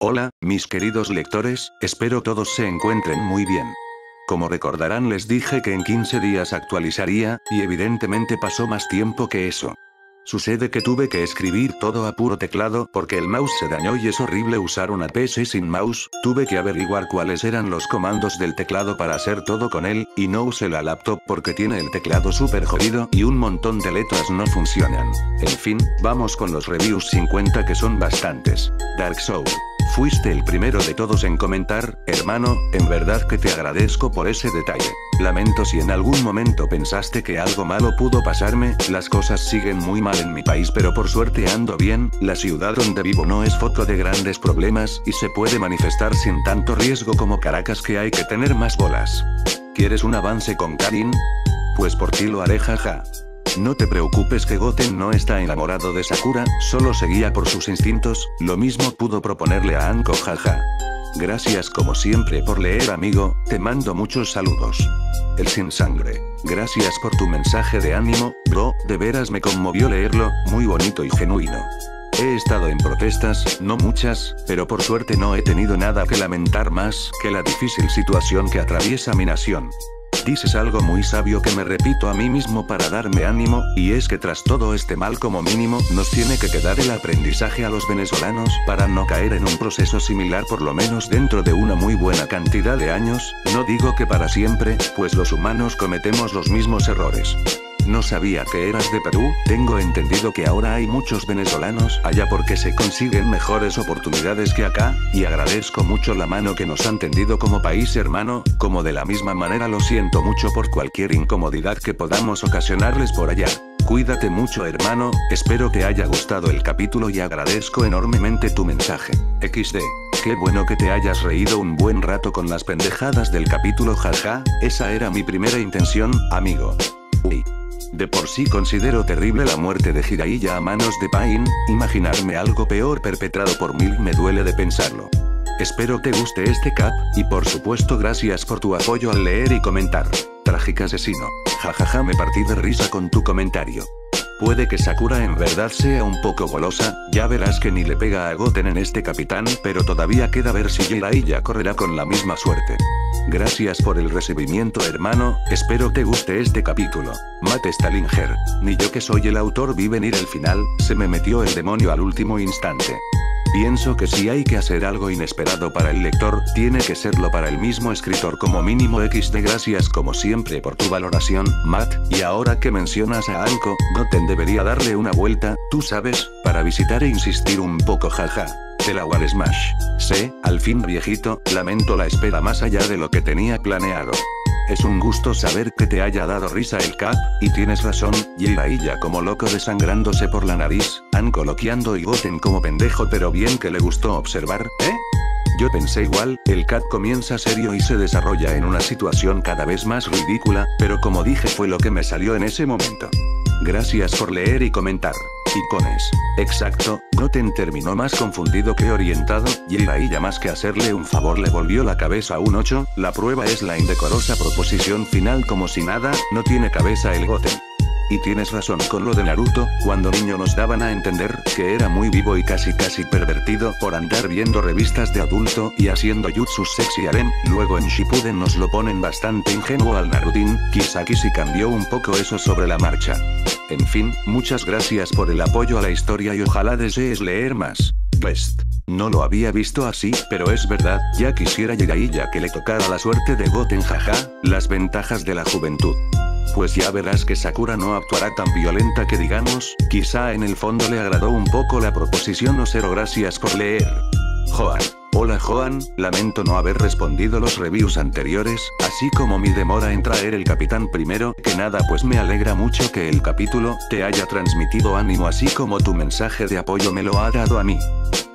Hola, mis queridos lectores, espero todos se encuentren muy bien. Como recordarán les dije que en 15 días actualizaría, y evidentemente pasó más tiempo que eso. Sucede que tuve que escribir todo a puro teclado porque el mouse se dañó y es horrible usar una PC sin mouse, tuve que averiguar cuáles eran los comandos del teclado para hacer todo con él, y no usé la laptop porque tiene el teclado súper jodido y un montón de letras no funcionan. En fin, vamos con los reviews 50 que son bastantes. Dark Souls. Fuiste el primero de todos en comentar, hermano, en verdad que te agradezco por ese detalle. Lamento si en algún momento pensaste que algo malo pudo pasarme, las cosas siguen muy mal en mi país pero por suerte ando bien, la ciudad donde vivo no es foco de grandes problemas y se puede manifestar sin tanto riesgo como Caracas que hay que tener más bolas. ¿Quieres un avance con Karin? Pues por ti lo haré jaja. No te preocupes que Goten no está enamorado de Sakura, solo seguía por sus instintos, lo mismo pudo proponerle a Anko jaja. Gracias como siempre por leer amigo, te mando muchos saludos. El sin sangre. Gracias por tu mensaje de ánimo, bro, de veras me conmovió leerlo, muy bonito y genuino. He estado en protestas, no muchas, pero por suerte no he tenido nada que lamentar más que la difícil situación que atraviesa mi nación. Dices algo muy sabio que me repito a mí mismo para darme ánimo, y es que tras todo este mal como mínimo, nos tiene que quedar el aprendizaje a los venezolanos para no caer en un proceso similar por lo menos dentro de una muy buena cantidad de años, no digo que para siempre, pues los humanos cometemos los mismos errores. No sabía que eras de Perú, tengo entendido que ahora hay muchos venezolanos allá porque se consiguen mejores oportunidades que acá, y agradezco mucho la mano que nos han tendido como país hermano, como de la misma manera lo siento mucho por cualquier incomodidad que podamos ocasionarles por allá. Cuídate mucho hermano, espero te haya gustado el capítulo y agradezco enormemente tu mensaje. XD. Qué bueno que te hayas reído un buen rato con las pendejadas del capítulo jaja, esa era mi primera intención, amigo. Uy. De por sí considero terrible la muerte de Jiraiya a manos de Pain, imaginarme algo peor perpetrado por Milk me duele de pensarlo. Espero te guste este cap, y por supuesto gracias por tu apoyo al leer y comentar. Trágico asesino. Jajaja me partí de risa con tu comentario. Puede que Sakura en verdad sea un poco golosa, ya verás que ni le pega a Goten en este capitán, pero todavía queda ver si Jiraiya correrá con la misma suerte. Gracias por el recibimiento hermano, espero te guste este capítulo. Matt Stallinger. Ni yo que soy el autor vi venir el final, se me metió el demonio al último instante. Pienso que si hay que hacer algo inesperado para el lector, tiene que serlo para el mismo escritor como mínimo XD. Gracias como siempre por tu valoración, Matt, y ahora que mencionas a Anko, Goten debería darle una vuelta, tú sabes, para visitar e insistir un poco jaja. De la War Smash. Sí, al fin viejito, lamento la espera más allá de lo que tenía planeado. Es un gusto saber que te haya dado risa el cap, y tienes razón, Jiraiya como loco desangrándose por la nariz, Anko loqueando y Goten como pendejo pero bien que le gustó observar, ¿eh? Yo pensé igual, el cat comienza serio y se desarrolla en una situación cada vez más ridícula, pero como dije fue lo que me salió en ese momento. Gracias por leer y comentar. Icones. Exacto, Goten terminó más confundido que orientado, Jiraiya más que hacerle un favor le volvió la cabeza a un 8, la prueba es la indecorosa proposición final como si nada, no tiene cabeza el Goten. Y tienes razón con lo de Naruto, cuando niño nos daban a entender que era muy vivo y casi pervertido por andar viendo revistas de adulto y haciendo jutsus sexy harem, luego en Shippuden nos lo ponen bastante ingenuo al Narutin, quizá cambió un poco eso sobre la marcha. En fin, muchas gracias por el apoyo a la historia y ojalá desees leer más. Best. No lo había visto así, pero es verdad, ya quisiera Jiraiya que le tocara la suerte de Goten jaja, las ventajas de la juventud. Pues ya verás que Sakura no actuará tan violenta que digamos, quizá en el fondo le agradó un poco la proposición o cero. Gracias por leer. Joan. Hola Joan, lamento no haber respondido los reviews anteriores, así como mi demora en traer el capitán primero que nada pues me alegra mucho que el capítulo te haya transmitido ánimo así como tu mensaje de apoyo me lo ha dado a mí.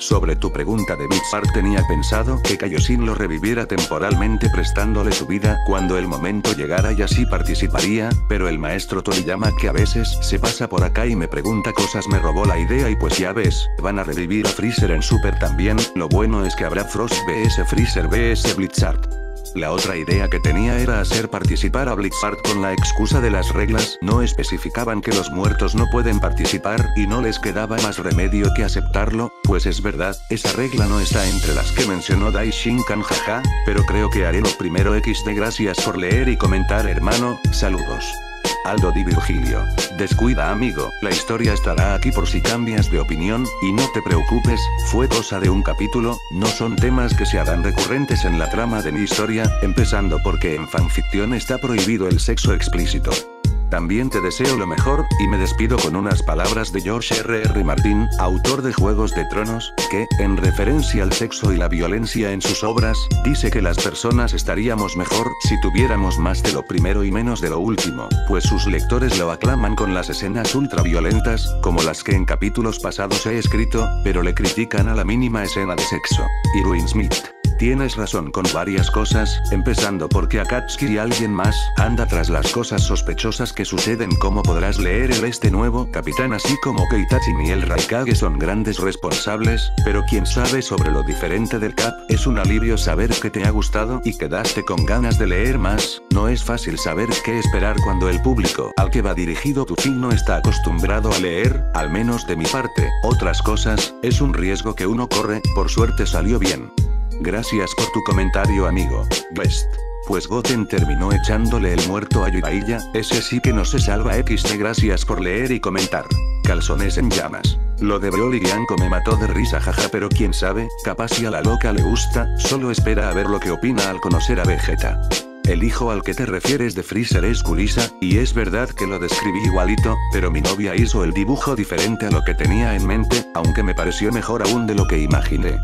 Sobre tu pregunta de Mitsar tenía pensado que Kaioshin lo reviviera temporalmente prestándole su vida cuando el momento llegara y así participaría, pero el maestro Toriyama que a veces se pasa por acá y me pregunta cosas me robó la idea y pues ya ves, van a revivir a Freezer en Super también, lo bueno es que habrá Frost vs Freezer vs Blizzard. La otra idea que tenía era hacer participar a Blizzard con la excusa de las reglas, no especificaban que los muertos no pueden participar, y no les quedaba más remedio que aceptarlo, pues es verdad, esa regla no está entre las que mencionó Dai Shinkan jaja, pero creo que haré lo primero XD. Gracias por leer y comentar hermano, saludos. Aldo Di Virgilio. Descuida amigo, la historia estará aquí por si cambias de opinión, y no te preocupes, fue cosa de un capítulo, no son temas que se hagan recurrentes en la trama de mi historia, empezando porque en fanficción está prohibido el sexo explícito. También te deseo lo mejor, y me despido con unas palabras de George R.R. Martin, autor de Juegos de Tronos, que, en referencia al sexo y la violencia en sus obras, dice que las personas estaríamos mejor si tuviéramos más de lo primero y menos de lo último, pues sus lectores lo aclaman con las escenas ultraviolentas, como las que en capítulos pasados he escrito, pero le critican a la mínima escena de sexo. Irwin Smith. Tienes razón con varias cosas, empezando porque Akatsuki y alguien más anda tras las cosas sospechosas que suceden, como podrás leer este nuevo capitán, así como que Itachi y el Raikage son grandes responsables, pero quien sabe sobre lo diferente del Cap, es un alivio saber que te ha gustado y quedaste con ganas de leer más, no es fácil saber qué esperar cuando el público al que va dirigido tu fin no está acostumbrado a leer, al menos de mi parte, otras cosas, es un riesgo que uno corre, por suerte salió bien. Gracias por tu comentario amigo. Best. Pues Goten terminó echándole el muerto a Jiraiya, ese sí que no se salva XD. Gracias por leer y comentar. Calzones en llamas. Lo de Broly y Anko me mató de risa jaja, pero quién sabe, capaz si a la loca le gusta, solo espera a ver lo que opina al conocer a Vegeta. El hijo al que te refieres de Freezer es Kurisa, y es verdad que lo describí igualito, pero mi novia hizo el dibujo diferente a lo que tenía en mente, aunque me pareció mejor aún de lo que imaginé.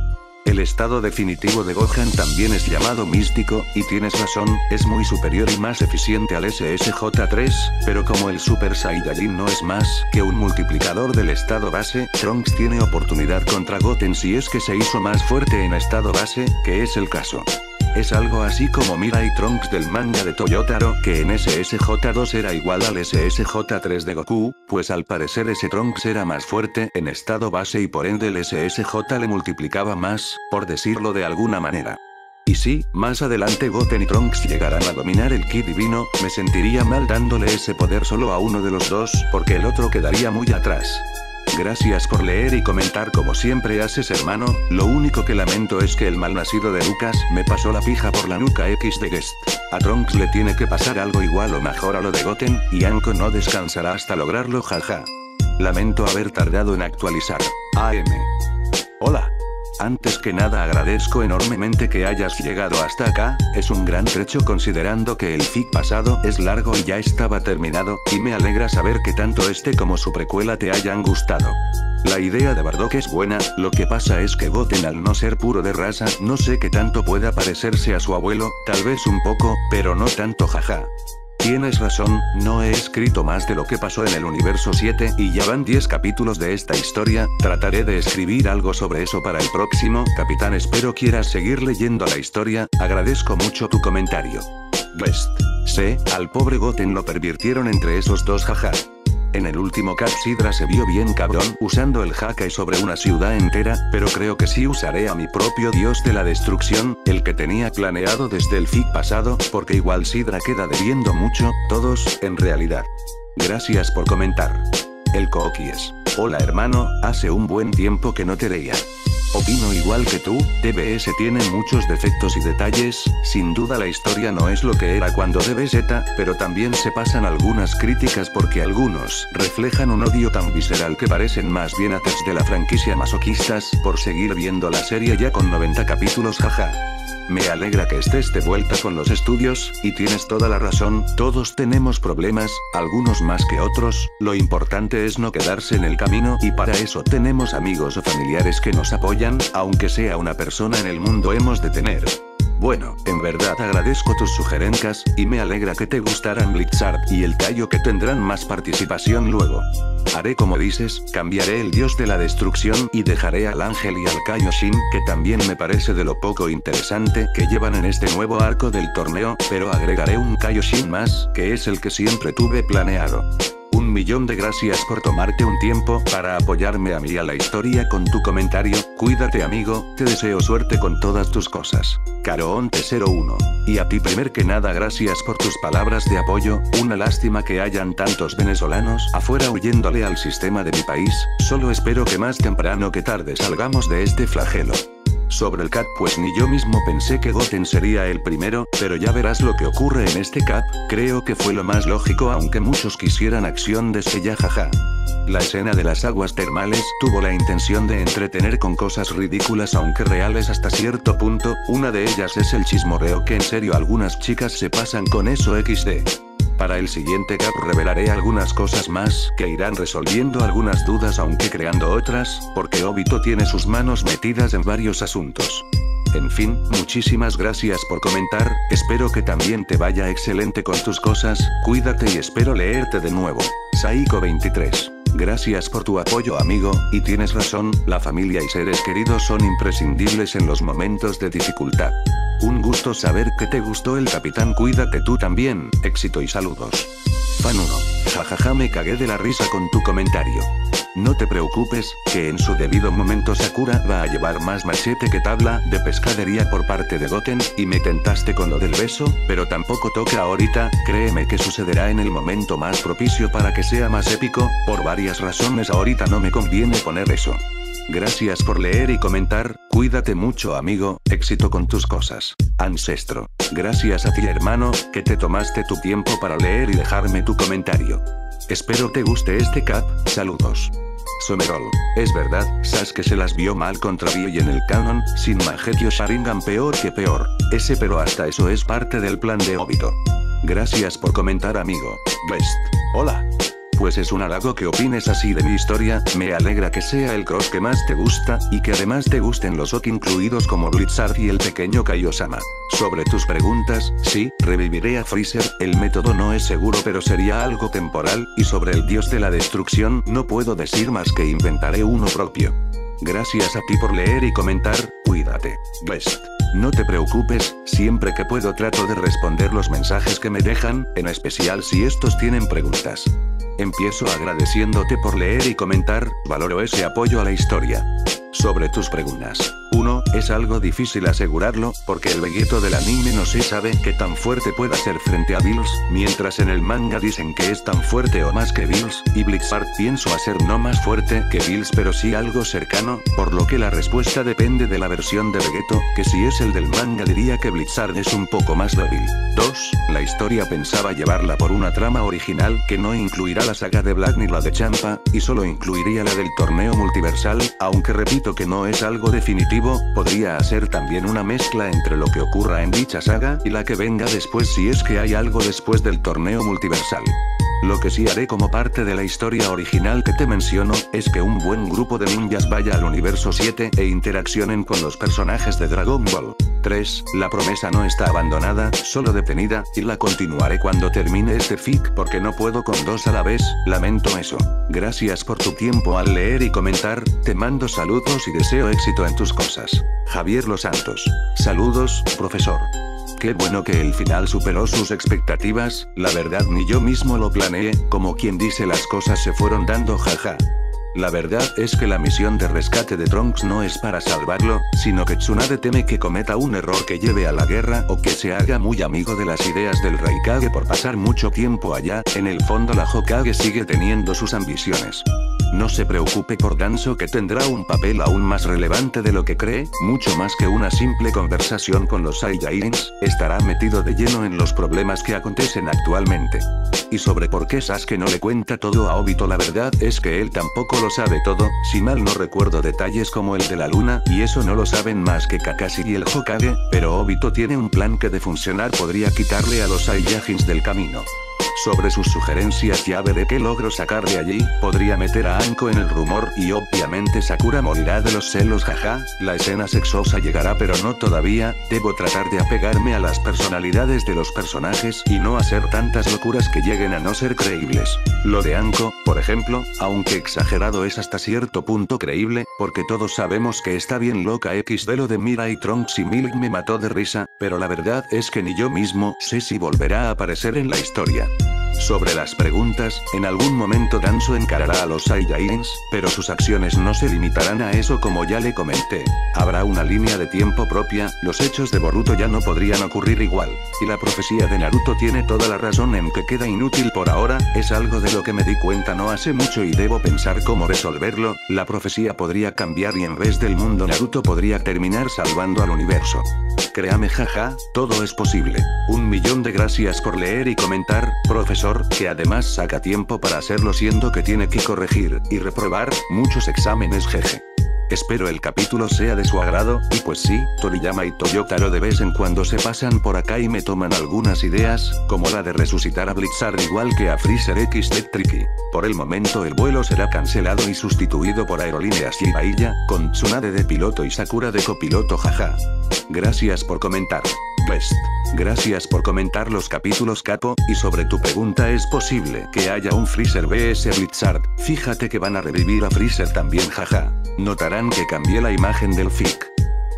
El estado definitivo de Gohan también es llamado místico, y tienes razón, es muy superior y más eficiente al SSJ3, pero como el Super Saiyajin no es más que un multiplicador del estado base, Trunks tiene oportunidad contra Goten si es que se hizo más fuerte en estado base, que es el caso. Es algo así como Mirai Trunks del manga de Toyotaro, que en SSJ2 era igual al SSJ3 de Goku, pues al parecer ese Trunks era más fuerte en estado base y por ende el SSJ le multiplicaba más, por decirlo de alguna manera. Y si, más adelante Goten y Trunks llegaran a dominar el Ki divino, me sentiría mal dándole ese poder solo a uno de los dos, porque el otro quedaría muy atrás. Gracias por leer y comentar como siempre haces hermano, lo único que lamento es que el malnacido de Lucas me pasó la pija por la nuca XD Guest. A Trunks le tiene que pasar algo igual o mejor a lo de Goten, y Anko no descansará hasta lograrlo jaja. Lamento haber tardado en actualizar. AM. Hola. Antes que nada agradezco enormemente que hayas llegado hasta acá, es un gran trecho considerando que el fic pasado es largo y ya estaba terminado, y me alegra saber que tanto este como su precuela te hayan gustado. La idea de Bardock es buena, lo que pasa es que Goten al no ser puro de raza, no sé qué tanto pueda parecerse a su abuelo, tal vez un poco, pero no tanto jaja. Tienes razón, no he escrito más de lo que pasó en el universo 7 y ya van 10 capítulos de esta historia, trataré de escribir algo sobre eso para el próximo, capitán. Espero quieras seguir leyendo la historia, agradezco mucho tu comentario. Best. Sé, al pobre Goten lo pervirtieron entre esos dos jaja. En el último Cat Sidra se vio bien cabrón usando el Hakai sobre una ciudad entera, pero creo que sí usaré a mi propio dios de la destrucción, el que tenía planeado desde el fic pasado, porque igual Sidra queda debiendo mucho, todos, en realidad. Gracias por comentar. El Kokies. Hola hermano, hace un buen tiempo que no te leía. Opino igual que tú, TBS tiene muchos defectos y detalles, sin duda la historia no es lo que era cuando DBZ, pero también se pasan algunas críticas porque algunos reflejan un odio tan visceral que parecen más bien haters de la franquicia masoquistas por seguir viendo la serie ya con 90 capítulos jaja. Me alegra que estés de vuelta con los estudios, y tienes toda la razón, todos tenemos problemas, algunos más que otros, lo importante es no quedarse en el camino y para eso tenemos amigos o familiares que nos apoyan, aunque sea una persona en el mundo hemos de tener. Bueno, en verdad agradezco tus sugerencias, y me alegra que te gustaran Blizzard y el Kaio, que tendrán más participación luego. Haré como dices, cambiaré el dios de la destrucción y dejaré al ángel y al Kaioshin, que también me parece de lo poco interesante que llevan en este nuevo arco del torneo, pero agregaré un Kaioshin más, que es el que siempre tuve planeado. Un millón de gracias por tomarte un tiempo para apoyarme a mí y a la historia con tu comentario. Cuídate amigo, te deseo suerte con todas tus cosas. Caroonte01. Y a ti primer que nada gracias por tus palabras de apoyo. Una lástima que hayan tantos venezolanos afuera huyéndole al sistema de mi país. Solo espero que más temprano que tarde salgamos de este flagelo. Sobre el CAP pues ni yo mismo pensé que Goten sería el primero, pero ya verás lo que ocurre en este CAP, creo que fue lo más lógico aunque muchos quisieran acción desde ya jaja. La escena de las aguas termales tuvo la intención de entretener con cosas ridículas aunque reales hasta cierto punto, una de ellas es el chismorreo que en serio algunas chicas se pasan con eso XD. Para el siguiente CAP revelaré algunas cosas más que irán resolviendo algunas dudas aunque creando otras, porque Obito tiene sus manos metidas en varios asuntos. En fin, muchísimas gracias por comentar, espero que también te vaya excelente con tus cosas, cuídate y espero leerte de nuevo. Saiko23. Gracias por tu apoyo amigo, y tienes razón, la familia y seres queridos son imprescindibles en los momentos de dificultad. Un gusto saber que te gustó el capitán, cuídate tú también, éxito y saludos. Fan 1. Jajaja me cagué de la risa con tu comentario. No te preocupes, que en su debido momento Sakura va a llevar más machete que tabla de pescadería por parte de Goten, y me tentaste con lo del beso, pero tampoco toca ahorita, créeme que sucederá en el momento más propicio para que sea más épico, por varias razones ahorita no me conviene poner eso. Gracias por leer y comentar, cuídate mucho amigo, éxito con tus cosas. Ancestro. Gracias a ti hermano, que te tomaste tu tiempo para leer y dejarme tu comentario. Espero te guste este CAP, saludos. Somerol. Es verdad, Sasuke se las vio mal contra Bio y en el canon, sin Mangekyo Sharingan peor que peor. Pero hasta eso es parte del plan de Obito. Gracias por comentar amigo. Best. Hola. Pues es un halago que opines así de mi historia, me alegra que sea el cross que más te gusta, y que además te gusten los Oki incluidos como Blitzard y el pequeño Kaiosama. Sobre tus preguntas, sí, reviviré a Freezer, el método no es seguro pero sería algo temporal, y sobre el dios de la destrucción no puedo decir más que inventaré uno propio. Gracias a ti por leer y comentar, cuídate. Best. No te preocupes, siempre que puedo trato de responder los mensajes que me dejan, en especial si estos tienen preguntas. Empiezo agradeciéndote por leer y comentar, valoro ese apoyo a la historia. Sobre tus preguntas. 1. Es algo difícil asegurarlo, porque el Vegeto del anime no se sabe qué tan fuerte pueda ser frente a Bills, mientras en el manga dicen que es tan fuerte o más que Bills, y Blitzard pienso a ser no más fuerte que Bills pero sí algo cercano, por lo que la respuesta depende de la versión de Vegeto, que si es el del manga diría que Blitzard es un poco más débil. 2. La historia pensaba llevarla por una trama original que no incluirá la saga de Black ni la de Champa, y solo incluiría la del torneo multiversal, aunque repito que no es algo definitivo, podría hacer también una mezcla entre lo que ocurra en dicha saga y la que venga después si es que hay algo después del torneo multiversal. Lo que sí haré como parte de la historia original que te menciono, es que un buen grupo de ninjas vaya al universo 7 e interaccionen con los personajes de Dragon Ball. 3. La promesa no está abandonada, solo detenida, y la continuaré cuando termine este fic porque no puedo con dos a la vez, lamento eso. Gracias por tu tiempo al leer y comentar, te mando saludos y deseo éxito en tus cosas. Javier Los Santos. Saludos, profesor. Qué bueno que el final superó sus expectativas, la verdad ni yo mismo lo planeé, como quien dice las cosas se fueron dando jaja. La verdad es que la misión de rescate de Trunks no es para salvarlo, sino que Tsunade teme que cometa un error que lleve a la guerra o que se haga muy amigo de las ideas del Raikage por pasar mucho tiempo allá, en el fondo la Hokage sigue teniendo sus ambiciones. No se preocupe por Danzo que tendrá un papel aún más relevante de lo que cree, mucho más que una simple conversación con los Saiyajins, estará metido de lleno en los problemas que acontecen actualmente. Y sobre por qué Sasuke no le cuenta todo a Obito, la verdad es que él tampoco lo sabe todo, si mal no recuerdo detalles como el de la luna, y eso no lo saben más que Kakashi y el Hokage, pero Obito tiene un plan que de funcionar podría quitarle a los Saiyajins del camino. Sobre sus sugerencias ya veré qué logro sacar de allí, podría meter a Anko en el rumor y obviamente Sakura morirá de los celos jaja, la escena sexosa llegará pero no todavía, debo tratar de apegarme a las personalidades de los personajes y no hacer tantas locuras que lleguen a no ser creíbles. Lo de Anko, por ejemplo, aunque exagerado es hasta cierto punto creíble, porque todos sabemos que está bien loca XD lo de Mira y Trunks y Milk me mató de risa, pero la verdad es que ni yo mismo sé si volverá a aparecer en la historia. Sobre las preguntas, en algún momento Danzo encarará a los Saiyajins, pero sus acciones no se limitarán a eso como ya le comenté. Habrá una línea de tiempo propia, los hechos de Boruto ya no podrían ocurrir igual. Y la profecía de Naruto tiene toda la razón en que queda inútil por ahora, es algo de lo que me di cuenta no hace mucho y debo pensar cómo resolverlo. La profecía podría cambiar y en vez del mundo Naruto podría terminar salvando al universo. Créame, jaja, todo es posible. 1.000.000 de gracias por leer y comentar, profesor, que además saca tiempo para hacerlo siendo que tiene que corregir y reprobar muchos exámenes, jeje. Espero el capítulo sea de su agrado, y pues sí, Toriyama y Toyotaro de vez en cuando se pasan por acá y me toman algunas ideas, como la de resucitar a Blizzard igual que a Freezer XD Tricky. Por el momento el vuelo será cancelado y sustituido por Aerolíneas Jiraiya, con Tsunade de piloto y Sakura de copiloto, jaja. Gracias por comentar. Best. Gracias por comentar los capítulos, capo, y sobre tu pregunta, es posible que haya un Freezer vs Blizzard. Fíjate que van a revivir a Freezer también, jaja. Notarán que cambié la imagen del fic.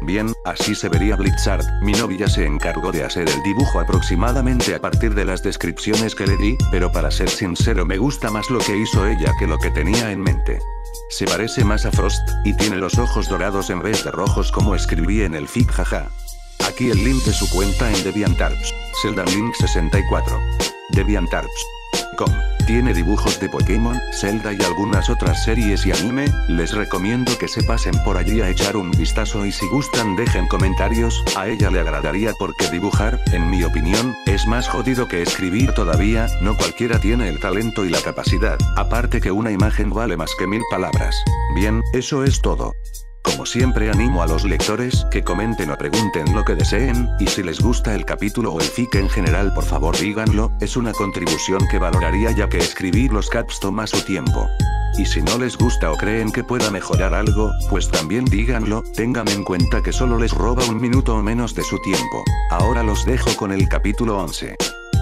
Bien, así se vería Blizzard. Mi novia se encargó de hacer el dibujo aproximadamente a partir de las descripciones que le di, pero para ser sincero me gusta más lo que hizo ella que lo que tenía en mente. Se parece más a Frost, y tiene los ojos dorados en vez de rojos como escribí en el fic, jaja. Aquí el link de su cuenta en DeviantArts. Zelda Link 64. DeviantArts.com. Tiene dibujos de Pokémon, Zelda y algunas otras series y anime. Les recomiendo que se pasen por allí a echar un vistazo y si gustan dejen comentarios, a ella le agradaría porque dibujar, en mi opinión, es más jodido que escribir todavía, no cualquiera tiene el talento y la capacidad, aparte que una imagen vale más que 1000 palabras. Bien, eso es todo. Como siempre animo a los lectores que comenten o pregunten lo que deseen, y si les gusta el capítulo o el fic en general por favor díganlo, es una contribución que valoraría ya que escribir los caps toma su tiempo. Y si no les gusta o creen que pueda mejorar algo, pues también díganlo, tengan en cuenta que solo les roba 1 minuto o menos de su tiempo. Ahora los dejo con el capítulo 11.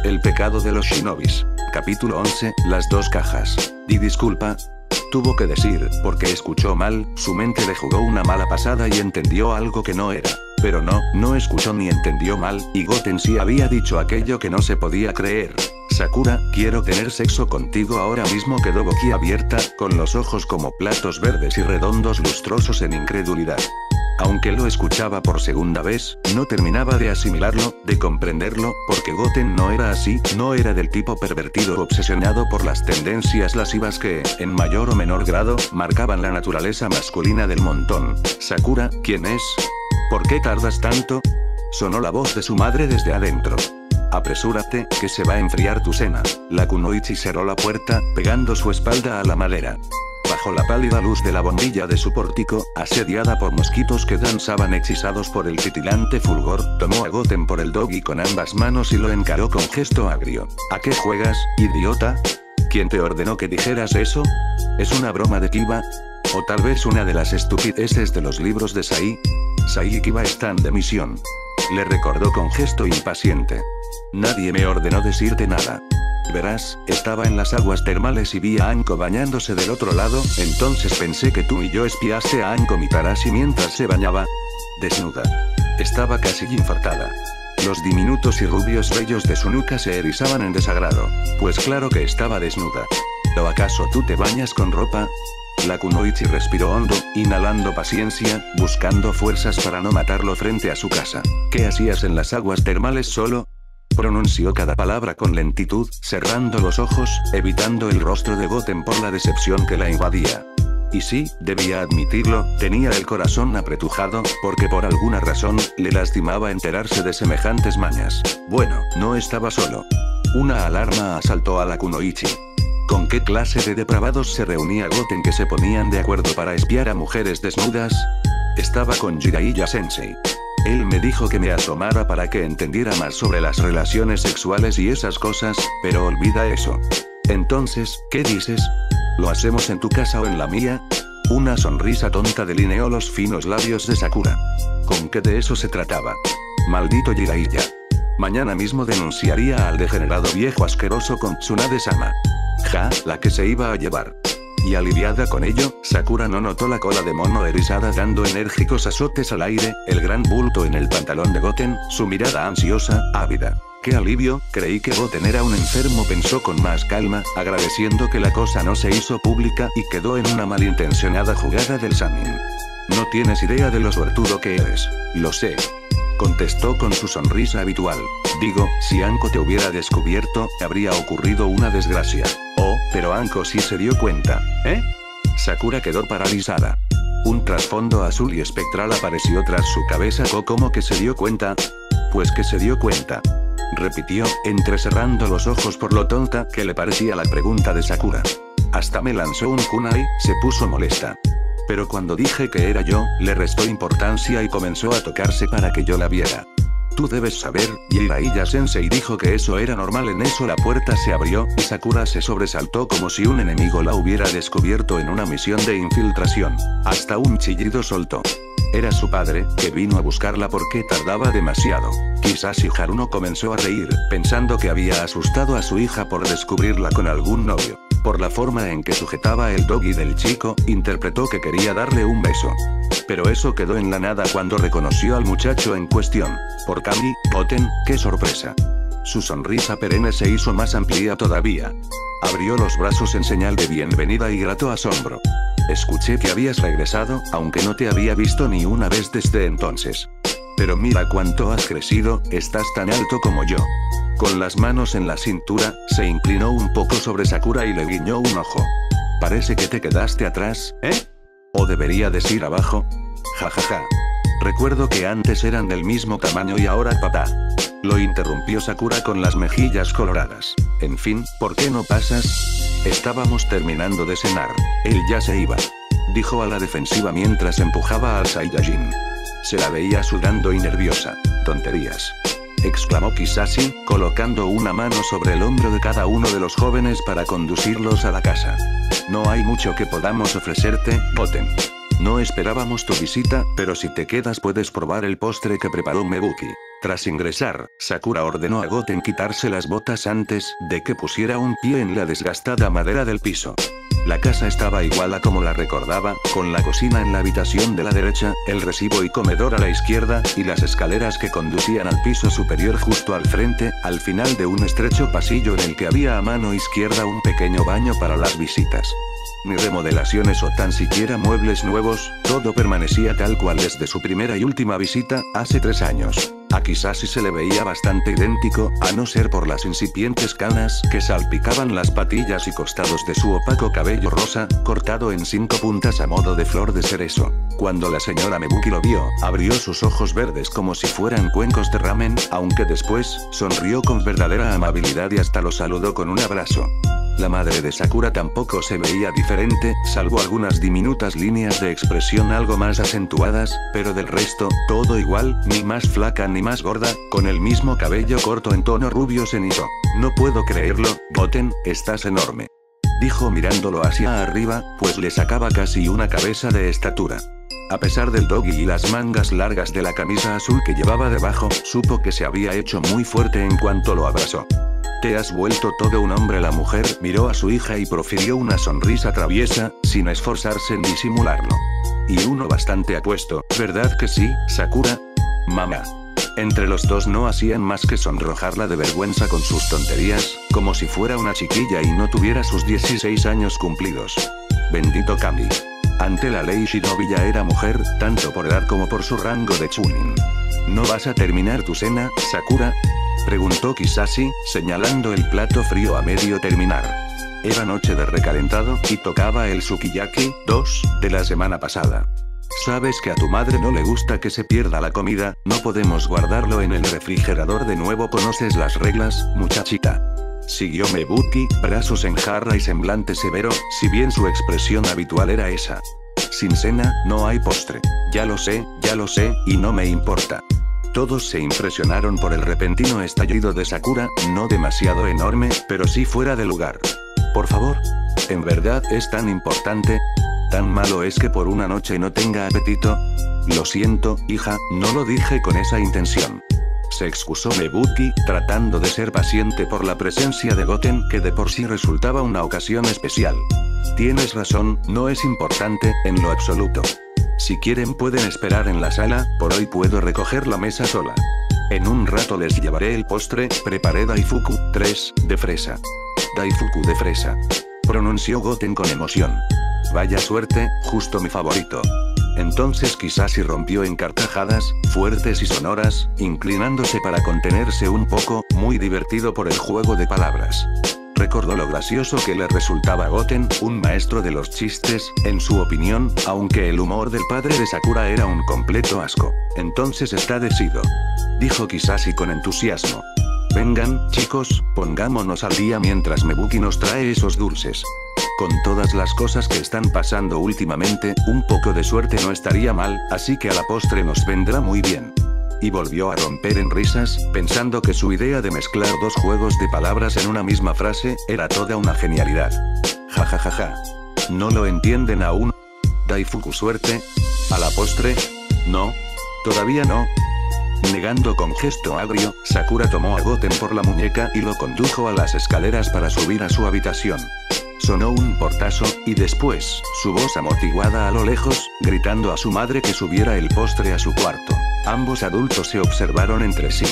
El pecado de los shinobis. Capítulo 11, las 2 cajas. Di disculpa. Tuvo que decir, porque escuchó mal, su mente le jugó una mala pasada y entendió algo que no era. Pero no escuchó ni entendió mal, y Goten sí había dicho aquello que no se podía creer. Sakura, quiero tener sexo contigo ahora mismo. Quedó boquiabierta, con los ojos como platos verdes y redondos lustrosos en incredulidad. Aunque lo escuchaba por segunda vez, no terminaba de asimilarlo, de comprenderlo, porque Goten no era así, no era del tipo pervertido obsesionado por las tendencias lascivas que, en mayor o menor grado, marcaban la naturaleza masculina del montón. Sakura, ¿quién es? ¿Por qué tardas tanto? Sonó la voz de su madre desde adentro. Apresúrate, que se va a enfriar tu cena. La kunoichi cerró la puerta, pegando su espalda a la madera. Bajo la pálida luz de la bombilla de su pórtico, asediada por mosquitos que danzaban hechizados por el titilante fulgor, tomó a Goten por el doggy con ambas manos y lo encaró con gesto agrio. ¿A qué juegas, idiota? ¿Quién te ordenó que dijeras eso? ¿Es una broma de Kiba? ¿O tal vez una de las estupideces de los libros de Sai? Sai y Kiba están de misión. Le recordó con gesto impaciente. Nadie me ordenó decirte nada. Verás, estaba en las aguas termales y vi a Anko bañándose del otro lado, entonces pensé que tú y yo espiaste a Anko Mitarashi mientras se bañaba. Desnuda. Estaba casi infartada. Los diminutos y rubios vellos de su nuca se erizaban en desagrado. Pues claro que estaba desnuda. ¿O acaso tú te bañas con ropa? La kunoichi respiró hondo, inhalando paciencia, buscando fuerzas para no matarlo frente a su casa. ¿Qué hacías en las aguas termales solo? Pronunció cada palabra con lentitud, cerrando los ojos, evitando el rostro de Goten por la decepción que la invadía. Y sí, debía admitirlo, tenía el corazón apretujado, porque por alguna razón, le lastimaba enterarse de semejantes mañas. Bueno, no estaba solo. Una alarma asaltó a la kunoichi. ¿Con qué clase de depravados se reunía Goten que se ponían de acuerdo para espiar a mujeres desnudas? Estaba con Jiraiya Sensei. Él me dijo que me asomara para que entendiera más sobre las relaciones sexuales y esas cosas, pero olvida eso. Entonces, ¿qué dices? ¿Lo hacemos en tu casa o en la mía? Una sonrisa tonta delineó los finos labios de Sakura. ¿Con qué de eso se trataba? Maldito Jiraiya. Mañana mismo denunciaría al degenerado viejo asqueroso con Tsunade-sama. Ja, la que se iba a llevar. Y aliviada con ello, Sakura no notó la cola de mono erizada dando enérgicos azotes al aire, el gran bulto en el pantalón de Goten, su mirada ansiosa, ávida. ¡Qué alivio! Creí que Goten era un enfermo, pensó con más calma, agradeciendo que la cosa no se hizo pública y quedó en una malintencionada jugada del Sannin. No tienes idea de lo suertudo que eres. Lo sé. Contestó con su sonrisa habitual. Digo, si Anko te hubiera descubierto, habría ocurrido una desgracia. Oh, pero Anko sí se dio cuenta. ¿Eh? Sakura quedó paralizada. Un trasfondo azul y espectral apareció tras su cabeza. ¿Cómo que se dio cuenta? Pues que se dio cuenta. Repitió, entrecerrando los ojos por lo tonta que le parecía la pregunta de Sakura. Hasta me lanzó un kunai, se puso molesta. Pero cuando dije que era yo, le restó importancia y comenzó a tocarse para que yo la viera. Tú debes saber, Jiraiya Sensei dijo que eso era normal. En eso la puerta se abrió, y Sakura se sobresaltó como si un enemigo la hubiera descubierto en una misión de infiltración. Hasta un chillido soltó. Era su padre, que vino a buscarla porque tardaba demasiado. Quizás si Haruno comenzó a reír, pensando que había asustado a su hija por descubrirla con algún novio. Por la forma en que sujetaba el dogi del chico, interpretó que quería darle un beso. Pero eso quedó en la nada cuando reconoció al muchacho en cuestión. Por Kami, Goten, ¡qué sorpresa! Su sonrisa perenne se hizo más amplia todavía. Abrió los brazos en señal de bienvenida y grato asombro. Escuché que habías regresado, aunque no te había visto ni una vez desde entonces. Pero mira cuánto has crecido, estás tan alto como yo. Con las manos en la cintura, se inclinó un poco sobre Sakura y le guiñó un ojo. Parece que te quedaste atrás, ¿eh? ¿O debería decir abajo? Jajaja. Recuerdo que antes eran del mismo tamaño y ahora papá. Lo interrumpió Sakura con las mejillas coloradas. En fin, ¿por qué no pasas? Estábamos terminando de cenar. Él ya se iba. Dijo a la defensiva mientras empujaba al Saiyajin. Se la veía sudando y nerviosa. Tonterías. Exclamó Kizashi, colocando una mano sobre el hombro de cada uno de los jóvenes para conducirlos a la casa. No hay mucho que podamos ofrecerte, Goten. No esperábamos tu visita, pero si te quedas puedes probar el postre que preparó Mebuki. Tras ingresar, Sakura ordenó a Goten quitarse las botas antes de que pusiera un pie en la desgastada madera del piso. La casa estaba igual a como la recordaba, con la cocina en la habitación de la derecha, el recibo y comedor a la izquierda, y las escaleras que conducían al piso superior justo al frente, al final de un estrecho pasillo en el que había a mano izquierda un pequeño baño para las visitas. Ni remodelaciones o tan siquiera muebles nuevos, todo permanecía tal cual desde su primera y última visita, hace 3 años. A Kizashi se le veía bastante idéntico, a no ser por las incipientes canas que salpicaban las patillas y costados de su opaco cabello rosa, cortado en 5 puntas a modo de flor de cerezo. Cuando la señora Mebuki lo vio, abrió sus ojos verdes como si fueran cuencos de ramen, aunque después, sonrió con verdadera amabilidad y hasta lo saludó con un abrazo. La madre de Sakura tampoco se veía diferente, salvo algunas diminutas líneas de expresión algo más acentuadas, pero del resto, todo igual, ni más flaca ni más gorda, con el mismo cabello corto en tono rubio cenizo. No puedo creerlo, Goten, estás enorme. Dijo mirándolo hacia arriba, pues le sacaba casi una cabeza de estatura. A pesar del dogi y las mangas largas de la camisa azul que llevaba debajo, supo que se había hecho muy fuerte en cuanto lo abrazó. Te has vuelto todo un hombre. La mujer miró a su hija y profirió una sonrisa traviesa, sin esforzarse en disimularlo. Y uno bastante apuesto, ¿verdad que sí, Sakura? Mamá. Entre los dos no hacían más que sonrojarla de vergüenza con sus tonterías, como si fuera una chiquilla y no tuviera sus 16 años cumplidos. Bendito Kami. Ante la ley Shinobi ya era mujer, tanto por edad como por su rango de Chunin. ¿No vas a terminar tu cena, Sakura? Preguntó Kizashi, señalando el plato frío a medio terminar. Era noche de recalentado, y tocaba el sukiyaki, 2, de la semana pasada. Sabes que a tu madre no le gusta que se pierda la comida, no podemos guardarlo en el refrigerador de nuevo. ¿Conoces las reglas, muchachita? Siguió Mebuki, brazos en jarra y semblante severo, si bien su expresión habitual era esa. Sin cena, no hay postre. Ya lo sé, y no me importa. Todos se impresionaron por el repentino estallido de Sakura, no demasiado enorme, pero sí fuera de lugar. Por favor. ¿En verdad es tan importante? ¿Tan malo es que por una noche no tenga apetito? Lo siento, hija, no lo dije con esa intención. Se excusó Mebuki, tratando de ser paciente por la presencia de Goten, que de por sí resultaba una ocasión especial. Tienes razón, no es importante, en lo absoluto. Si quieren pueden esperar en la sala, por hoy puedo recoger la mesa sola. En un rato les llevaré el postre, preparé Daifuku 3, de fresa. Daifuku de fresa. Pronunció Goten con emoción. Vaya suerte, justo mi favorito. Entonces Kisashi rompió en carcajadas, fuertes y sonoras, inclinándose para contenerse un poco, muy divertido por el juego de palabras. Recordó lo gracioso que le resultaba a Goten, un maestro de los chistes, en su opinión, aunque el humor del padre de Sakura era un completo asco. Entonces está decidido. Dijo Kisashi con entusiasmo. Vengan, chicos, pongámonos al día mientras Mebuki nos trae esos dulces. Con todas las cosas que están pasando últimamente, un poco de suerte no estaría mal, así que a la postre nos vendrá muy bien. Y volvió a romper en risas, pensando que su idea de mezclar dos juegos de palabras en una misma frase, era toda una genialidad. Jajajaja. ¿No lo entienden aún? ¿Daifuku suerte? ¿A la postre? ¿No? ¿Todavía no? Negando con gesto agrio, Sakura tomó a Goten por la muñeca y lo condujo a las escaleras para subir a su habitación. Sonó un portazo, y después, su voz amortiguada a lo lejos, gritando a su madre que subiera el postre a su cuarto. Ambos adultos se observaron entre sí.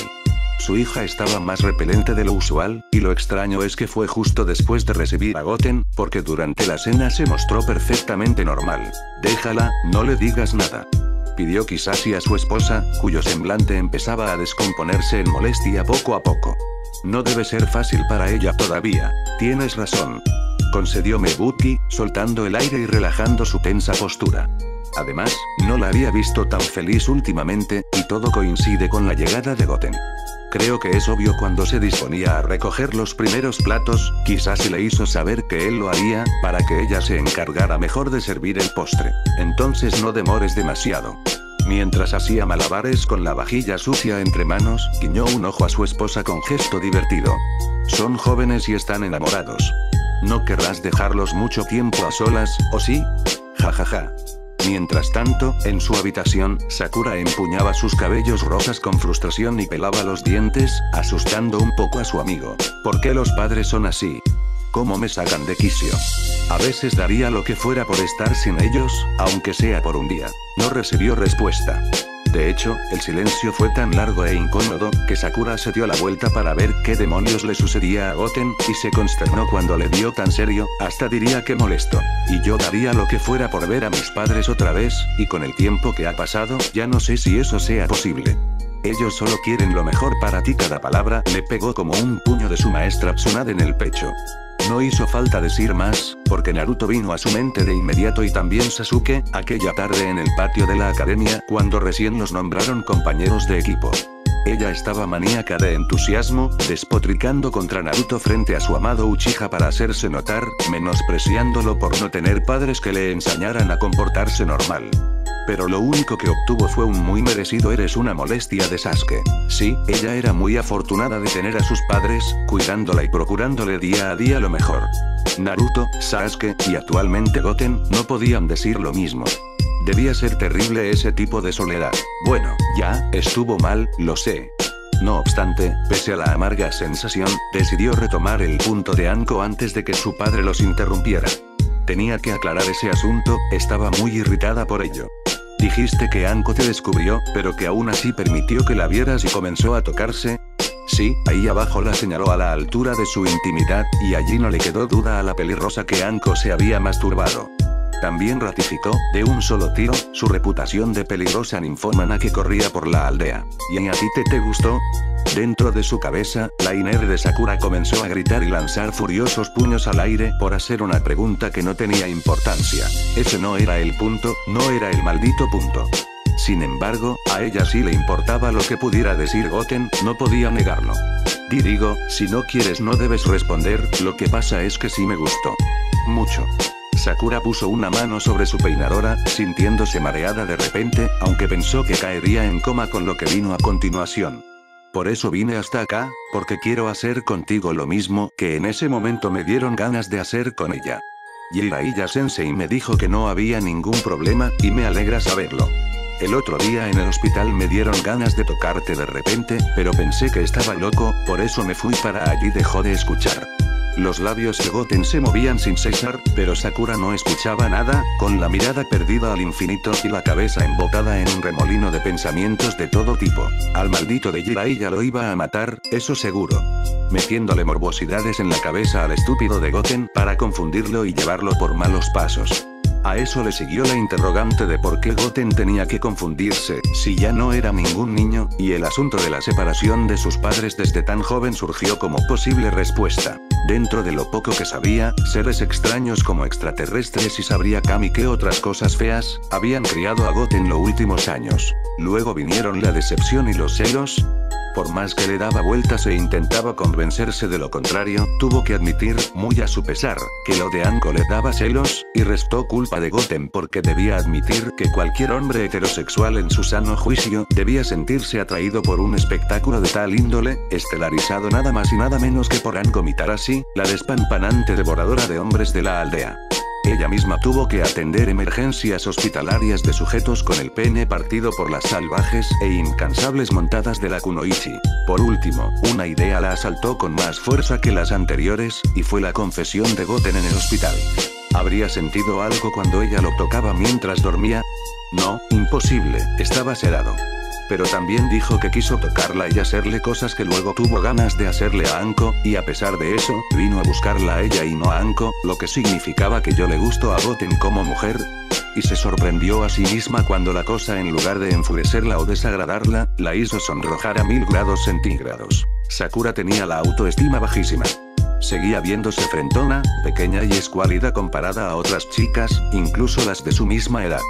Su hija estaba más repelente de lo usual, y lo extraño es que fue justo después de recibir a Goten, porque durante la cena se mostró perfectamente normal. Déjala, no le digas nada. Pidió Kisashi a su esposa, cuyo semblante empezaba a descomponerse en molestia poco a poco. No debe ser fácil para ella todavía. Tienes razón. Concedió Mebuki, soltando el aire y relajando su tensa postura. Además, no la había visto tan feliz últimamente, y todo coincide con la llegada de Goten. Creo que es obvio cuando se disponía a recoger los primeros platos, Kisashi le hizo saber que él lo haría, para que ella se encargara mejor de servir el postre. Entonces no demores demasiado. Mientras hacía malabares con la vajilla sucia entre manos, guiñó un ojo a su esposa con gesto divertido. Son jóvenes y están enamorados. ¿No querrás dejarlos mucho tiempo a solas, o sí? Jajaja. Mientras tanto, en su habitación, Sakura empuñaba sus cabellos rosas con frustración y pelaba los dientes, asustando un poco a su amigo. ¿Por qué los padres son así? ¿Cómo me sacan de quicio? A veces daría lo que fuera por estar sin ellos, aunque sea por un día. No recibió respuesta. De hecho, el silencio fue tan largo e incómodo, que Sakura se dio la vuelta para ver qué demonios le sucedía a Goten, y se consternó cuando le vio tan serio, hasta diría que molesto. Y yo daría lo que fuera por ver a mis padres otra vez, y con el tiempo que ha pasado, ya no sé si eso sea posible. Ellos solo quieren lo mejor para ti. Cada palabra le pegó como un puño de su maestra Tsunade en el pecho. No hizo falta decir más, porque Naruto vino a su mente de inmediato y también Sasuke, aquella tarde en el patio de la academia, cuando recién los nombraron compañeros de equipo. Ella estaba maníaca de entusiasmo, despotricando contra Naruto frente a su amado Uchiha para hacerse notar, menospreciándolo por no tener padres que le enseñaran a comportarse normal. Pero lo único que obtuvo fue un muy merecido "eres una molestia" de Sasuke. Sí, ella era muy afortunada de tener a sus padres, cuidándola y procurándole día a día lo mejor. Naruto, Sasuke, y actualmente Goten, no podían decir lo mismo. Debía ser terrible ese tipo de soledad. Bueno, ya, estuvo mal, lo sé. No obstante, pese a la amarga sensación, decidió retomar el punto de Anko antes de que su padre los interrumpiera. Tenía que aclarar ese asunto, estaba muy irritada por ello. Dijiste que Anko te descubrió, pero que aún así permitió que la vieras y comenzó a tocarse. Sí, ahí abajo la señaló a la altura de su intimidad, y allí no le quedó duda a la pelirrosa que Anko se había masturbado. También ratificó, de un solo tiro, su reputación de peligrosa ninfómana que corría por la aldea. ¿Y a ti te gustó? Dentro de su cabeza, la Iner de Sakura comenzó a gritar y lanzar furiosos puños al aire por hacer una pregunta que no tenía importancia. Ese no era el punto, no era el maldito punto. Sin embargo, a ella sí le importaba lo que pudiera decir Goten, no podía negarlo. Digo, si no quieres no debes responder, lo que pasa es que sí me gustó. Mucho. Sakura puso una mano sobre su peinadora, sintiéndose mareada de repente, aunque pensó que caería en coma con lo que vino a continuación. Por eso vine hasta acá, porque quiero hacer contigo lo mismo que en ese momento me dieron ganas de hacer con ella. Jiraiya Sensei me dijo que no había ningún problema, y me alegra saberlo. El otro día en el hospital me dieron ganas de tocarte de repente, pero pensé que estaba loco, por eso me fui para allí. Dejó de escuchar. Los labios de Goten se movían sin cesar, pero Sakura no escuchaba nada, con la mirada perdida al infinito y la cabeza embocada en un remolino de pensamientos de todo tipo. Al maldito de Jiraiya lo iba a matar, eso seguro. Metiéndole morbosidades en la cabeza al estúpido de Goten para confundirlo y llevarlo por malos pasos. A eso le siguió la interrogante de por qué Goten tenía que confundirse, si ya no era ningún niño, y el asunto de la separación de sus padres desde tan joven surgió como posible respuesta. Dentro de lo poco que sabía, seres extraños como extraterrestres y sabría Kami qué otras cosas feas, habían criado a Goten los últimos años. Luego vinieron la decepción y los celos. Por más que le daba vueltas e intentaba convencerse de lo contrario, tuvo que admitir, muy a su pesar, que lo de Anko le daba celos, y restó culpa de Goten porque debía admitir que cualquier hombre heterosexual en su sano juicio debía sentirse atraído por un espectáculo de tal índole, estelarizado nada más y nada menos que por Anko Mitarashi, la despampanante devoradora de hombres de la aldea. Ella misma tuvo que atender emergencias hospitalarias de sujetos con el pene partido por las salvajes e incansables montadas de la Kunoichi. Por último, una idea la asaltó con más fuerza que las anteriores, y fue la confesión de Goten en el hospital. ¿Habría sentido algo cuando ella lo tocaba mientras dormía? No, imposible, estaba sedado. Pero también dijo que quiso tocarla y hacerle cosas que luego tuvo ganas de hacerle a Anko, y a pesar de eso, vino a buscarla a ella y no a Anko, lo que significaba que yo le gusto a Goten como mujer. Y se sorprendió a sí misma cuando la cosa, en lugar de enfurecerla o desagradarla, la hizo sonrojar a 1000 grados centígrados. Sakura tenía la autoestima bajísima. Seguía viéndose frentona, pequeña y escuálida comparada a otras chicas, incluso las de su misma edad.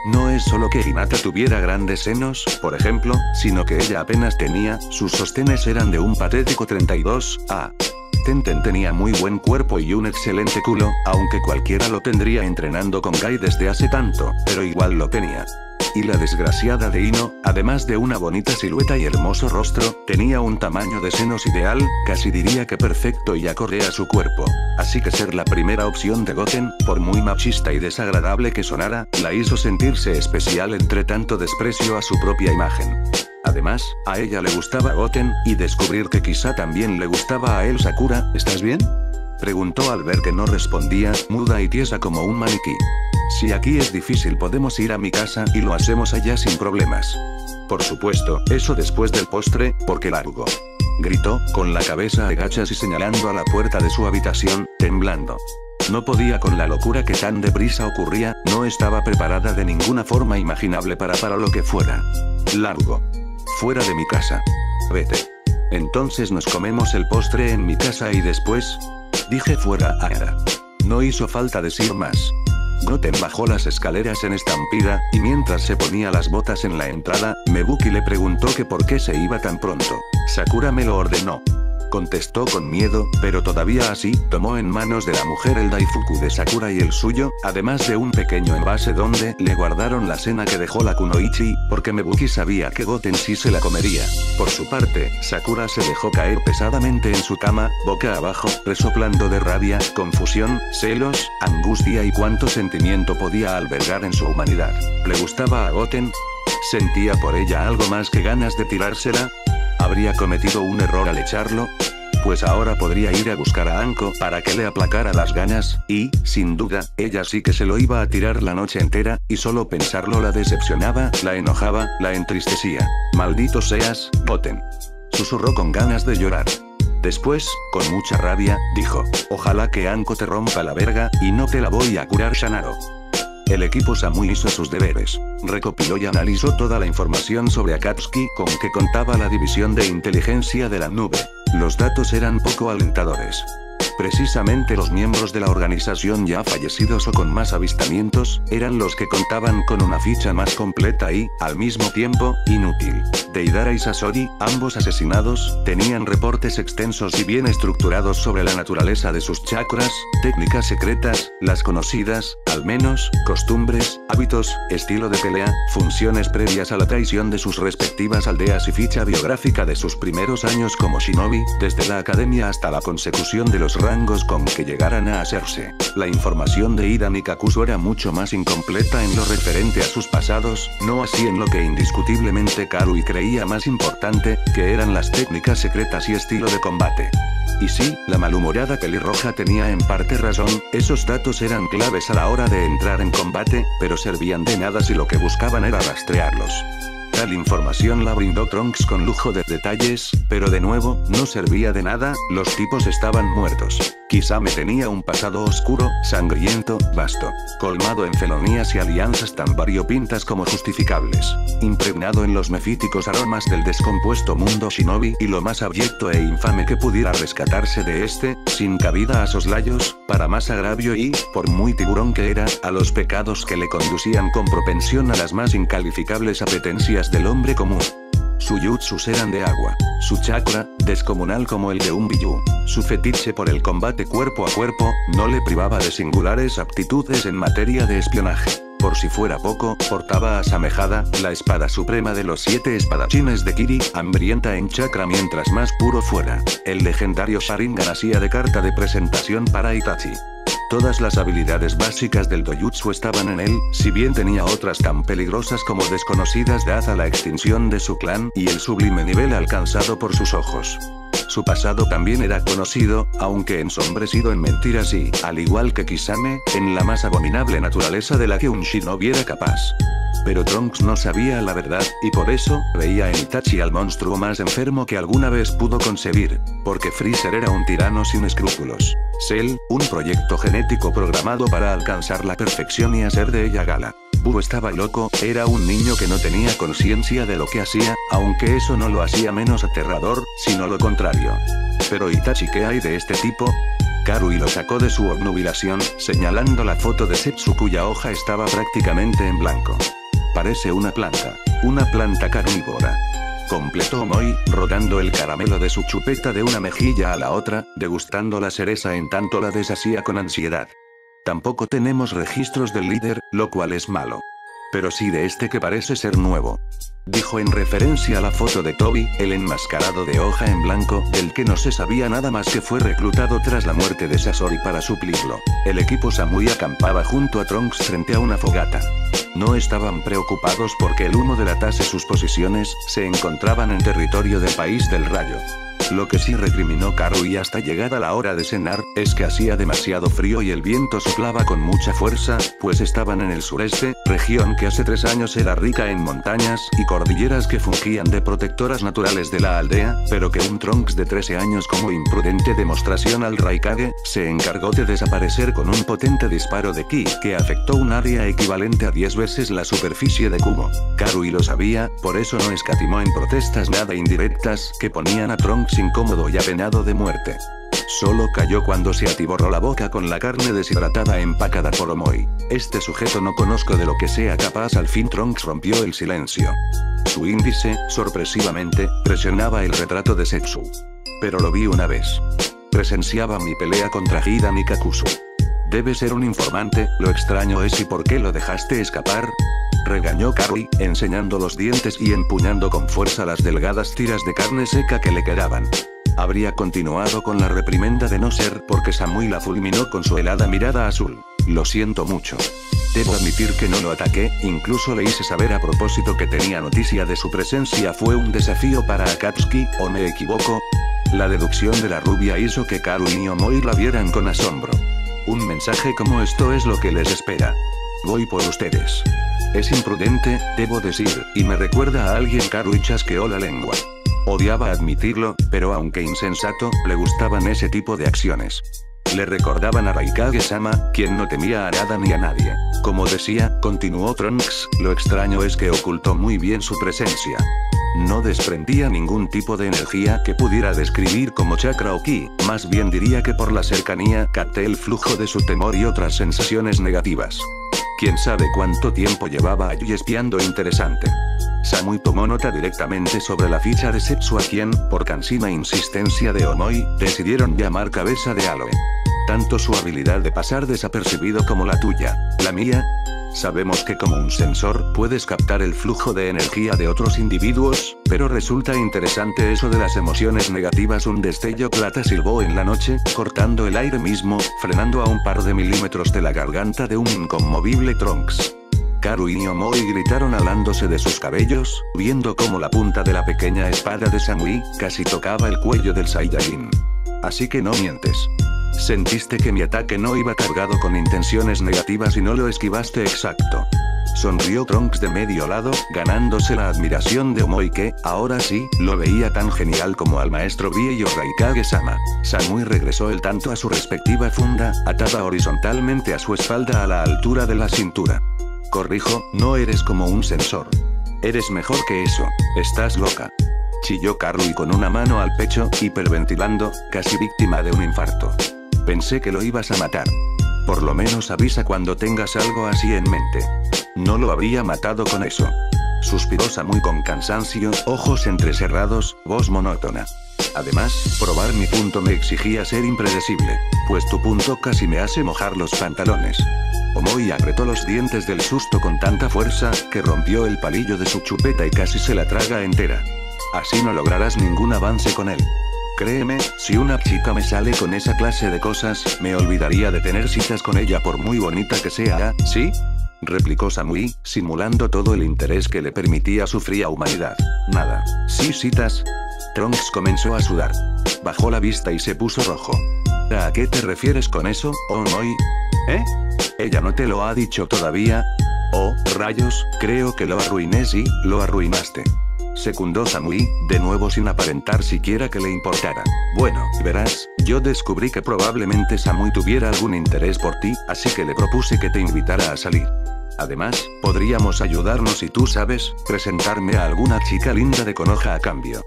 No es solo que Hinata tuviera grandes senos, por ejemplo, sino que ella apenas tenía, sus sostenes eran de un patético 32, Tenten tenía muy buen cuerpo y un excelente culo, aunque cualquiera lo tendría entrenando con Gai desde hace tanto, pero igual lo tenía. Y la desgraciada de Ino, además de una bonita silueta y hermoso rostro, tenía un tamaño de senos ideal, casi diría que perfecto y acorde a su cuerpo. Así que ser la primera opción de Goten, por muy machista y desagradable que sonara, la hizo sentirse especial entre tanto desprecio a su propia imagen. Además, a ella le gustaba Goten, y descubrir que quizá también le gustaba a él. Sakura, ¿estás bien?, preguntó al ver que no respondía, muda y tiesa como un maniquí. Si aquí es difícil, podemos ir a mi casa y lo hacemos allá sin problemas. Por supuesto, eso después del postre, porque largo. Gritó, con la cabeza agachas y señalando a la puerta de su habitación, temblando. No podía con la locura que tan deprisa ocurría, no estaba preparada de ninguna forma imaginable para lo que fuera. Largo. Fuera de mi casa. Vete. Entonces nos comemos el postre en mi casa y después... Dije fuera a Era. No hizo falta decir más. Goten bajó las escaleras en estampida, y mientras se ponía las botas en la entrada, Mebuki le preguntó que por qué se iba tan pronto. Sakura me lo ordenó. Contestó con miedo, pero todavía así, tomó en manos de la mujer el daifuku de Sakura y el suyo, además de un pequeño envase donde le guardaron la cena que dejó la Kunoichi, porque Mebuki sabía que Goten sí se la comería. Por su parte, Sakura se dejó caer pesadamente en su cama, boca abajo, resoplando de rabia, confusión, celos, angustia y cuánto sentimiento podía albergar en su humanidad. ¿Le gustaba a Goten? ¿Sentía por ella algo más que ganas de tirársela? ¿Habría cometido un error al echarlo? Pues ahora podría ir a buscar a Anko para que le aplacara las ganas, y, sin duda, ella sí que se lo iba a tirar la noche entera, y solo pensarlo la decepcionaba, la enojaba, la entristecía. Maldito seas, Goten. Susurró con ganas de llorar. Después, con mucha rabia, dijo, ojalá que Anko te rompa la verga, y no te la voy a curar, Shanaro. El equipo Samui hizo sus deberes. Recopiló y analizó toda la información sobre Akatsuki con que contaba la división de inteligencia de la nube. Los datos eran poco alentadores. Precisamente los miembros de la organización ya fallecidos o con más avistamientos, eran los que contaban con una ficha más completa y, al mismo tiempo, inútil. Deidara y Sasori, ambos asesinados, tenían reportes extensos y bien estructurados sobre la naturaleza de sus chakras, técnicas secretas, las conocidas, al menos, costumbres, hábitos, estilo de pelea, funciones previas a la traición de sus respectivas aldeas y ficha biográfica de sus primeros años como shinobi, desde la academia hasta la consecución de los rangos con que llegaran a hacerse. La información de Ida Nikakuso era mucho más incompleta en lo referente a sus pasados, no así en lo que indiscutiblemente Karui creía más importante, que eran las técnicas secretas y estilo de combate. Y sí, la malhumorada pelirroja tenía en parte razón, esos datos eran claves a la hora de entrar en combate, pero servían de nada si lo que buscaban era rastrearlos. Tal información la brindó Trunks con lujo de detalles, pero de nuevo, no servía de nada, los tipos estaban muertos. Kisame tenía un pasado oscuro, sangriento, vasto, colmado en felonías y alianzas tan variopintas como justificables, impregnado en los mefíticos aromas del descompuesto mundo shinobi y lo más abyecto e infame que pudiera rescatarse de este, sin cabida a soslayos, para más agravio y, por muy tiburón que era, a los pecados que le conducían con propensión a las más incalificables apetencias del hombre común. Sus jutsus eran de agua, su chakra, descomunal como el de un Biju, su fetiche por el combate cuerpo a cuerpo, no le privaba de singulares aptitudes en materia de espionaje. Por si fuera poco, portaba asamejada, la espada suprema de los 7 espadachines de Kiri, hambrienta en chakra mientras más puro fuera. El legendario Sharingan hacía de carta de presentación para Itachi. Todas las habilidades básicas del dojutsu estaban en él, si bien tenía otras tan peligrosas como desconocidas dada la extinción de su clan y el sublime nivel alcanzado por sus ojos. Su pasado también era conocido, aunque ensombrecido en mentiras y, al igual que Kisame, en la más abominable naturaleza de la que un shinobi era capaz. Pero Trunks no sabía la verdad, y por eso, veía en Itachi al monstruo más enfermo que alguna vez pudo concebir, porque Freezer era un tirano sin escrúpulos. Cell, un proyecto genético programado para alcanzar la perfección y hacer de ella gala. Buu estaba loco, era un niño que no tenía conciencia de lo que hacía, aunque eso no lo hacía menos aterrador, sino lo contrario. Pero Itachi, ¿qué hay de este tipo? Karui lo sacó de su obnubilación, señalando la foto de Setsu cuya hoja estaba prácticamente en blanco. Parece una planta carnívora. Completó Omoi, rodando el caramelo de su chupeta de una mejilla a la otra, degustando la cereza en tanto la deshacía con ansiedad. Tampoco tenemos registros del líder, lo cual es malo. Pero sí de este que parece ser nuevo. Dijo en referencia a la foto de Toby, el enmascarado de hoja en blanco, del que no se sabía nada más que fue reclutado tras la muerte de Sasori para suplirlo. El equipo Samui acampaba junto a Trunks frente a una fogata. No estaban preocupados porque el humo delatase sus posiciones, se encontraban en territorio del país del rayo. Lo que sí recriminó Karui hasta llegada la hora de cenar, es que hacía demasiado frío y el viento soplaba con mucha fuerza, pues estaban en el sureste, región que hace 3 años era rica en montañas y cordilleras que fungían de protectoras naturales de la aldea, pero que un Trunks de 13 años como imprudente demostración al Raikage, se encargó de desaparecer con un potente disparo de ki, que afectó un área equivalente a 10 veces la superficie de Kumo. Karui lo sabía, por eso no escatimó en protestas nada indirectas, que ponían a Trunks incómodo y apenado de muerte. Solo cayó cuando se atiborró la boca con la carne deshidratada empacada por Omoi. Este sujeto no conozco de lo que sea capaz. Al fin Trunks rompió el silencio. Su índice, sorpresivamente, presionaba el retrato de Setsu. Pero lo vi una vez. Presenciaba mi pelea contra Ida Nikakuso. Debe ser un informante, lo extraño es ¿y por qué lo dejaste escapar? Regañó Karui, enseñando los dientes y empuñando con fuerza las delgadas tiras de carne seca que le quedaban. Habría continuado con la reprimenda de no ser porque Samui la fulminó con su helada mirada azul. Lo siento mucho. Debo admitir que no lo ataqué, incluso le hice saber a propósito que tenía noticia de su presencia. Fue un desafío para Akatsuki, ¿o me equivoco? La deducción de la rubia hizo que Karui y Omoi la vieran con asombro. Un mensaje como esto es lo que les espera. Voy por ustedes. Es imprudente, debo decir, y me recuerda a alguien. Karui chasqueó la lengua. Odiaba admitirlo, pero aunque insensato, le gustaban ese tipo de acciones. Le recordaban a Raikage-sama, quien no temía a nada ni a nadie. Como decía, continuó Trunks, lo extraño es que ocultó muy bien su presencia. No desprendía ningún tipo de energía que pudiera describir como chakra o ki, más bien diría que por la cercanía capté el flujo de su temor y otras sensaciones negativas. Quién sabe cuánto tiempo llevaba allí espiando. Interesante. Samui tomó nota directamente sobre la ficha de Setsu, a quien, por cansina insistencia de Omoi, decidieron llamar cabeza de Aloe. Tanto su habilidad de pasar desapercibido como la tuya, la mía. Sabemos que como un sensor, puedes captar el flujo de energía de otros individuos, pero resulta interesante eso de las emociones negativas. Un destello plata silbó en la noche, cortando el aire mismo, frenando a un par de milímetros de la garganta de un inconmovible Trunks. Karui y Omoi gritaron alándose de sus cabellos, viendo cómo la punta de la pequeña espada de Samui casi tocaba el cuello del Saiyajin. Así que no mientes. Sentiste que mi ataque no iba cargado con intenciones negativas y no lo esquivaste exacto. Sonrió Trunks de medio lado, ganándose la admiración de Omoi que, ahora sí, lo veía tan genial como al maestro Bie o Raikage-sama. Samui regresó el tanto a su respectiva funda, atada horizontalmente a su espalda a la altura de la cintura. Corrijo, no eres como un sensor. Eres mejor que eso, estás loca. Chilló Karui con una mano al pecho, hiperventilando, casi víctima de un infarto. Pensé que lo ibas a matar. Por lo menos avisa cuando tengas algo así en mente. No lo habría matado con eso. Suspiró Samui con cansancio, ojos entrecerrados, voz monótona. Además, probar mi punto me exigía ser impredecible, pues tu punto casi me hace mojar los pantalones. Omoi apretó los dientes del susto con tanta fuerza, que rompió el palillo de su chupeta y casi se la traga entera. Así no lograrás ningún avance con él. Créeme, si una chica me sale con esa clase de cosas, me olvidaría de tener citas con ella por muy bonita que sea, ¿sí? Replicó Samui, simulando todo el interés que le permitía su fría humanidad. Nada. ¿Sí citas? Trunks comenzó a sudar. Bajó la vista y se puso rojo. ¿A qué te refieres con eso, Omoi? ¿Eh? ¿Ella no te lo ha dicho todavía? Oh, rayos, creo que lo arruiné. Sí, lo arruinaste. Secundó Samui, de nuevo sin aparentar siquiera que le importara. Bueno, verás, yo descubrí que probablemente Samui tuviera algún interés por ti, así que le propuse que te invitara a salir. Además, podríamos ayudarnos y tú sabes, presentarme a alguna chica linda de Konoha a cambio.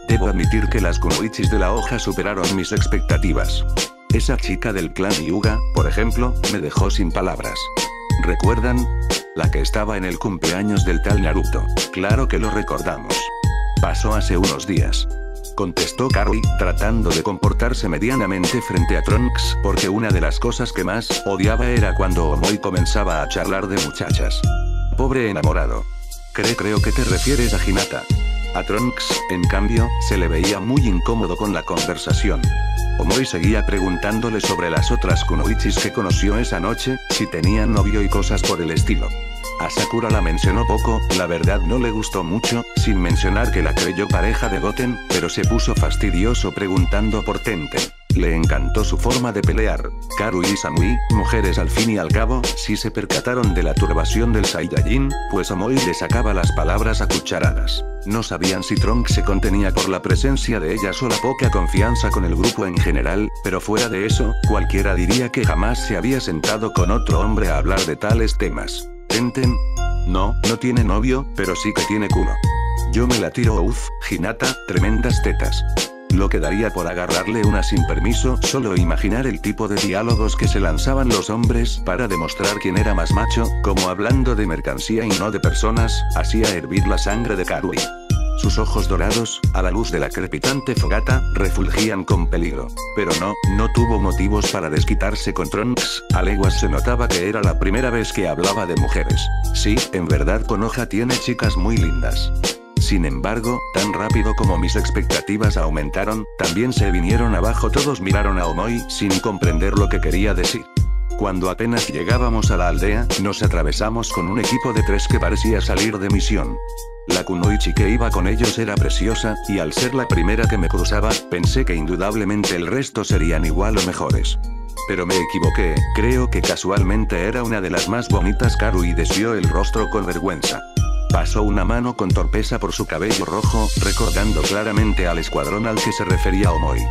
Debo admitir que las kunoichis de la hoja superaron mis expectativas. Esa chica del clan Hyuga, por ejemplo, me dejó sin palabras. ¿Recuerdan? La que estaba en el cumpleaños del tal Naruto. Claro que lo recordamos. Pasó hace unos días. Contestó Karui, tratando de comportarse medianamente frente a Trunks, porque una de las cosas que más odiaba era cuando Omoi comenzaba a charlar de muchachas. Pobre enamorado. Creo que te refieres a Hinata. A Trunks, en cambio, se le veía muy incómodo con la conversación. Omoi seguía preguntándole sobre las otras kunoichis que conoció esa noche, si tenían novio y cosas por el estilo. A Sakura la mencionó poco, la verdad no le gustó mucho, sin mencionar que la creyó pareja de Goten, pero se puso fastidioso preguntando por Tenten. Le encantó su forma de pelear. Karui y Samui, mujeres al fin y al cabo, sí se percataron de la turbación del Saiyajin, pues Omoi le sacaba las palabras a cucharadas. No sabían si Trunks se contenía por la presencia de ellas o la poca confianza con el grupo en general, pero fuera de eso, cualquiera diría que jamás se había sentado con otro hombre a hablar de tales temas. Tenten. No tiene novio, pero sí que tiene culo. Yo me la tiro. Hinata, tremendas tetas. Lo que daría por agarrarle una sin permiso, solo imaginar el tipo de diálogos que se lanzaban los hombres para demostrar quién era más macho, como hablando de mercancía y no de personas, hacía hervir la sangre de Karui. Sus ojos dorados, a la luz de la crepitante fogata, refulgían con peligro. Pero no tuvo motivos para desquitarse con Trunks, a leguas se notaba que era la primera vez que hablaba de mujeres. Sí, en verdad Konoha tiene chicas muy lindas. Sin embargo, tan rápido como mis expectativas aumentaron, también se vinieron abajo. Todos miraron a Omoi, sin comprender lo que quería decir. Cuando apenas llegábamos a la aldea, nos atravesamos con un equipo de 3 que parecía salir de misión. La kunoichi que iba con ellos era preciosa, y al ser la primera que me cruzaba, pensé que indudablemente el resto serían igual o mejores. Pero me equivoqué, creo que casualmente era una de las más bonitas. Karui desvió el rostro con vergüenza. Pasó una mano con torpeza por su cabello rojo, recordando claramente al escuadrón al que se refería Omoi.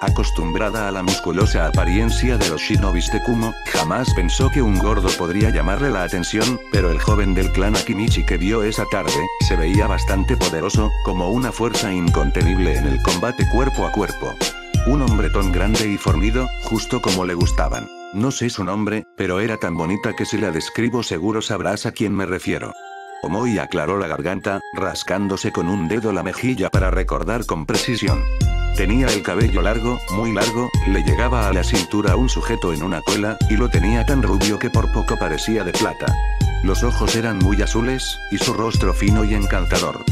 Acostumbrada a la musculosa apariencia de los shinobis de Kumo, jamás pensó que un gordo podría llamarle la atención, pero el joven del clan Akimichi que vio esa tarde, se veía bastante poderoso, como una fuerza incontenible en el combate cuerpo a cuerpo. Un hombretón grande y fornido, justo como le gustaban. No sé su nombre, pero era tan bonita que si la describo seguro sabrás a quién me refiero. Omoi aclaró la garganta, rascándose con un dedo la mejilla para recordar con precisión. Tenía el cabello largo, muy largo, le llegaba a la cintura un sujeto en una cola, y lo tenía tan rubio que por poco parecía de plata. Los ojos eran muy azules, y su rostro fino y encantador.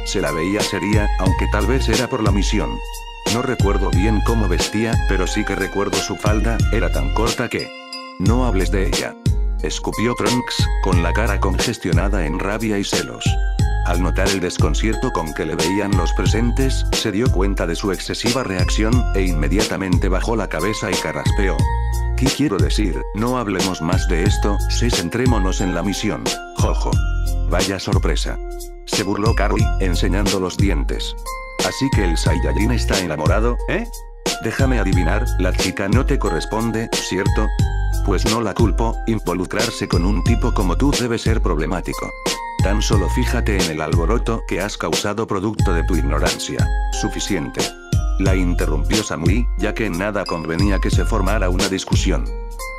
Se la veía seria, aunque tal vez era por la misión. No recuerdo bien cómo vestía, pero sí que recuerdo su falda, era tan corta que... No hables de ella. Escupió Trunks, con la cara congestionada en rabia y celos. Al notar el desconcierto con que le veían los presentes, se dio cuenta de su excesiva reacción, e inmediatamente bajó la cabeza y carraspeó. ¿Qué quiero decir? No hablemos más de esto, centrémonos en la misión. Jojo. Vaya sorpresa. Se burló Carly, enseñando los dientes. Así que el Saiyajin está enamorado, ¿eh? Déjame adivinar, la chica no te corresponde, ¿cierto? Pues no la culpo, involucrarse con un tipo como tú debe ser problemático. Tan solo fíjate en el alboroto que has causado producto de tu ignorancia. Suficiente. La interrumpió Samui, ya que en nada convenía que se formara una discusión.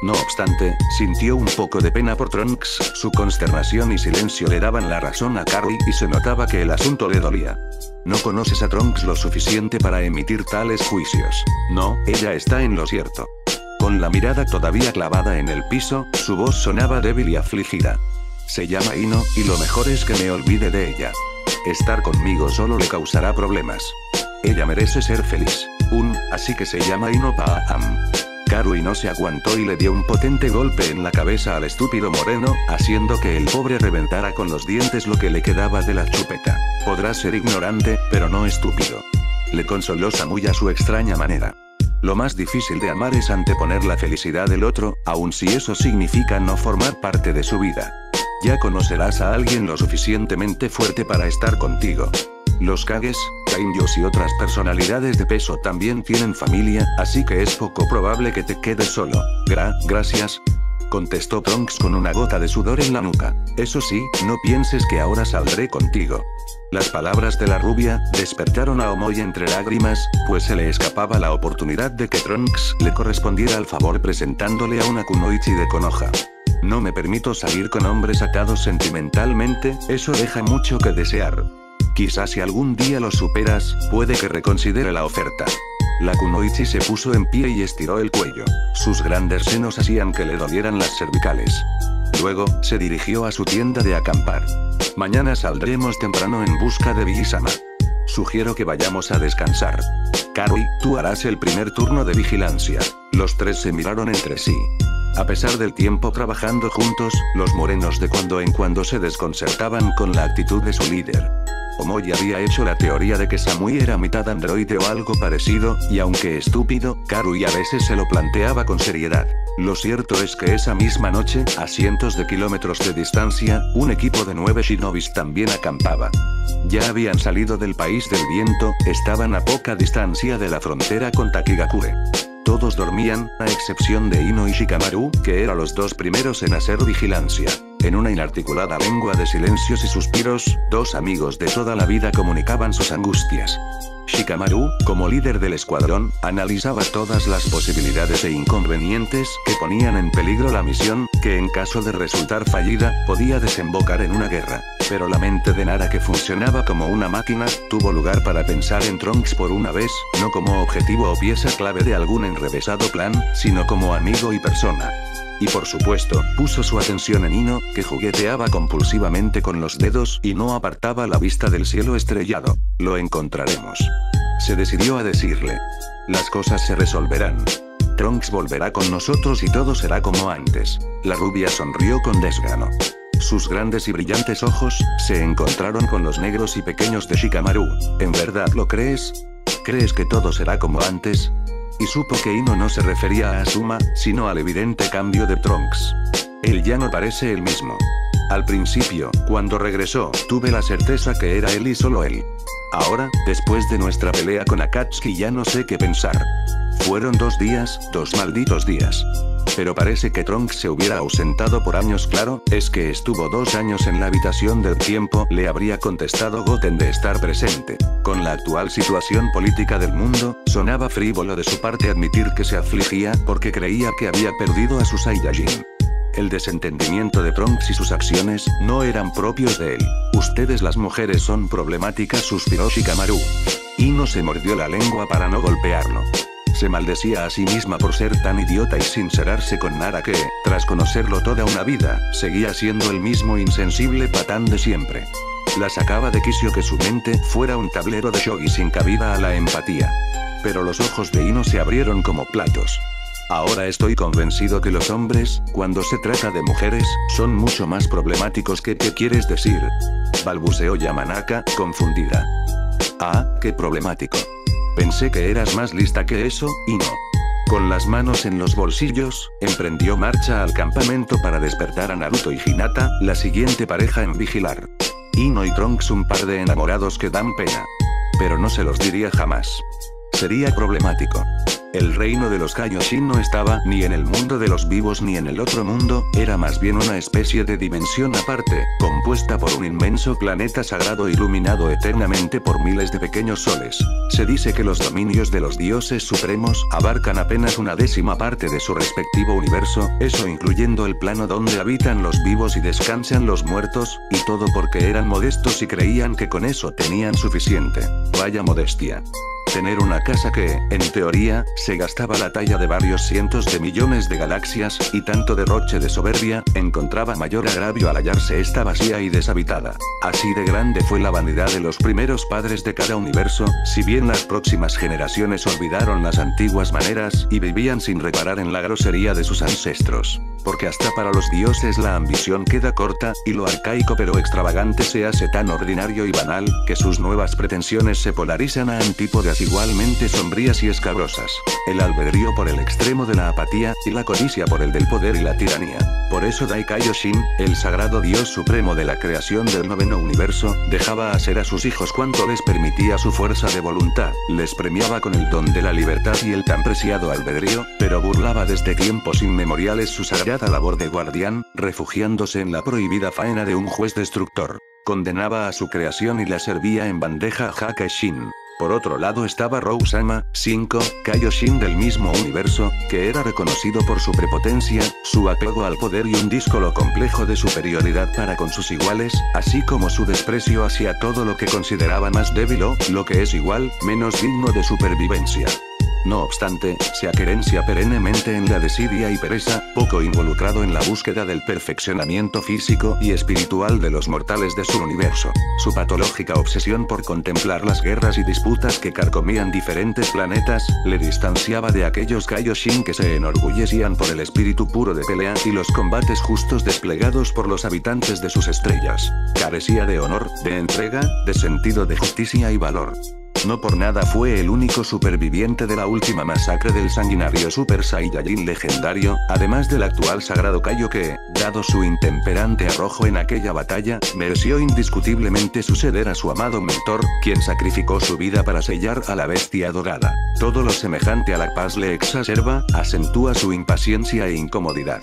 No obstante, sintió un poco de pena por Trunks, su consternación y silencio le daban la razón a Carly y se notaba que el asunto le dolía. No conoces a Trunks lo suficiente para emitir tales juicios. No, ella está en lo cierto. Con la mirada todavía clavada en el piso, su voz sonaba débil y afligida. Se llama Ino, y lo mejor es que me olvide de ella. Estar conmigo solo le causará problemas. Ella merece ser feliz. Así que se llama Ino Paam. Karui no se aguantó y le dio un potente golpe en la cabeza al estúpido moreno, haciendo que el pobre reventara con los dientes lo que le quedaba de la chupeta. Podrás ser ignorante, pero no estúpido. Le consoló Samui a su extraña manera. Lo más difícil de amar es anteponer la felicidad del otro, aun si eso significa no formar parte de su vida. Ya conocerás a alguien lo suficientemente fuerte para estar contigo. Los Kages, Kainjos y otras personalidades de peso también tienen familia, así que es poco probable que te quedes solo. Gracias. Contestó Trunks con una gota de sudor en la nuca. Eso sí, no pienses que ahora saldré contigo. Las palabras de la rubia despertaron a Omoi entre lágrimas, pues se le escapaba la oportunidad de que Trunks le correspondiera al favor presentándole a una kunoichi de Konoha. No me permito salir con hombres atados sentimentalmente, eso deja mucho que desear. Quizás si algún día lo superas, puede que reconsidere la oferta. La kunoichi se puso en pie y estiró el cuello. Sus grandes senos hacían que le dolieran las cervicales. Luego, se dirigió a su tienda de acampar. Mañana saldremos temprano en busca de Bigi-sama. Sugiero que vayamos a descansar. Karui, tú harás el primer turno de vigilancia. Los tres se miraron entre sí. A pesar del tiempo trabajando juntos, los morenos de cuando en cuando se desconcertaban con la actitud de su líder. Omoi había hecho la teoría de que Samui era mitad androide o algo parecido, y aunque estúpido, Karui a veces se lo planteaba con seriedad. Lo cierto es que esa misma noche, a cientos de kilómetros de distancia, un equipo de 9 shinobis también acampaba. Ya habían salido del país del viento, estaban a poca distancia de la frontera con Takigakure. Todos dormían, a excepción de Ino y Shikamaru, que eran los dos primeros en hacer vigilancia. En una inarticulada lengua de silencios y suspiros, dos amigos de toda la vida comunicaban sus angustias. Shikamaru, como líder del escuadrón, analizaba todas las posibilidades e inconvenientes que ponían en peligro la misión, que en caso de resultar fallida, podía desembocar en una guerra. Pero la mente de Nara, que funcionaba como una máquina, tuvo lugar para pensar en Trunks por una vez, no como objetivo o pieza clave de algún enrevesado plan, sino como amigo y persona. Y por supuesto, puso su atención en Ino, que jugueteaba compulsivamente con los dedos y no apartaba la vista del cielo estrellado. Lo encontraremos. Se decidió a decirle. Las cosas se resolverán. Trunks volverá con nosotros y todo será como antes. La rubia sonrió con desgano. Sus grandes y brillantes ojos se encontraron con los negros y pequeños de Shikamaru. ¿En verdad lo crees? ¿Crees que todo será como antes? Y supo que Ino no se refería a Asuma, sino al evidente cambio de Trunks. Él ya no parece el mismo. Al principio, cuando regresó, tuve la certeza que era él y solo él. Ahora, después de nuestra pelea con Akatsuki, ya no sé qué pensar. Fueron 2 días, 2 malditos días. Pero parece que Trunks se hubiera ausentado por años. Claro, es que estuvo 2 años en la habitación del tiempo, le habría contestado Goten de estar presente. Con la actual situación política del mundo, sonaba frívolo de su parte admitir que se afligía porque creía que había perdido a su Saiyajin. El desentendimiento de Trunks y sus acciones no eran propios de él. Ustedes las mujeres son problemáticas, suspiró Shikamaru. Ino se mordió la lengua para no golpearlo. Se maldecía a sí misma por ser tan idiota y sincerarse con Nara que, tras conocerlo toda una vida, seguía siendo el mismo insensible patán de siempre. La sacaba de quicio que su mente fuera un tablero de shogi sin cabida a la empatía. Pero los ojos de Ino se abrieron como platos. Ahora estoy convencido que los hombres, cuando se trata de mujeres, son mucho más problemáticos que ¿qué quieres decir? Balbuceó Yamanaka, confundida. Ah, qué problemático. Pensé que eras más lista que eso, Ino. Con las manos en los bolsillos, emprendió marcha al campamento para despertar a Naruto y Hinata, la siguiente pareja en vigilar. Ino y Trunks un par de enamorados que dan pena. Pero no se los diría jamás. Sería problemático. El reino de los Kaioshin no estaba ni en el mundo de los vivos ni en el otro mundo, era más bien una especie de dimensión aparte, compuesta por un inmenso planeta sagrado iluminado eternamente por miles de pequeños soles. Se dice que los dominios de los dioses supremos abarcan apenas una décima parte de su respectivo universo, eso incluyendo el plano donde habitan los vivos y descansan los muertos, y todo porque eran modestos y creían que con eso tenían suficiente. Vaya modestia. Tener una casa que, en teoría, se gastaba la talla de varios cientos de millones de galaxias, y tanto derroche de soberbia, encontraba mayor agravio al hallarse esta vacía y deshabitada. Así de grande fue la vanidad de los primeros padres de cada universo, si bien las próximas generaciones olvidaron las antiguas maneras y vivían sin reparar en la grosería de sus ancestros. Porque hasta para los dioses la ambición queda corta, y lo arcaico pero extravagante se hace tan ordinario y banal, que sus nuevas pretensiones se polarizan a antípodas igualmente sombrías y escabrosas. El albedrío por el extremo de la apatía, y la codicia por el del poder y la tiranía. Por eso Dai Kaioshin, el sagrado dios supremo de la creación del noveno universo, dejaba hacer a sus hijos cuanto les permitía su fuerza de voluntad, les premiaba con el don de la libertad y el tan preciado albedrío, pero burlaba desde tiempos inmemoriales su sagrada labor de guardián, refugiándose en la prohibida faena de un juez destructor. Condenaba a su creación y la servía en bandeja a Hakashin. Por otro lado estaba Rousama, 5, Kaioshin del mismo universo, que era reconocido por su prepotencia, su apego al poder y un díscolo complejo de superioridad para con sus iguales, así como su desprecio hacia todo lo que consideraba más débil o, lo que es igual, menos digno de supervivencia. No obstante, se aquerencia perennemente en la desidia y pereza, poco involucrado en la búsqueda del perfeccionamiento físico y espiritual de los mortales de su universo. Su patológica obsesión por contemplar las guerras y disputas que carcomían diferentes planetas, le distanciaba de aquellos Kaioshin que se enorgullecían por el espíritu puro de pelea y los combates justos desplegados por los habitantes de sus estrellas. Carecía de honor, de entrega, de sentido de justicia y valor. No por nada fue el único superviviente de la última masacre del sanguinario Super Saiyajin legendario, además del actual sagrado Kaio que, dado su intemperante arrojo en aquella batalla, mereció indiscutiblemente suceder a su amado mentor, quien sacrificó su vida para sellar a la bestia dorada. Todo lo semejante a la paz le exacerba, acentúa su impaciencia e incomodidad.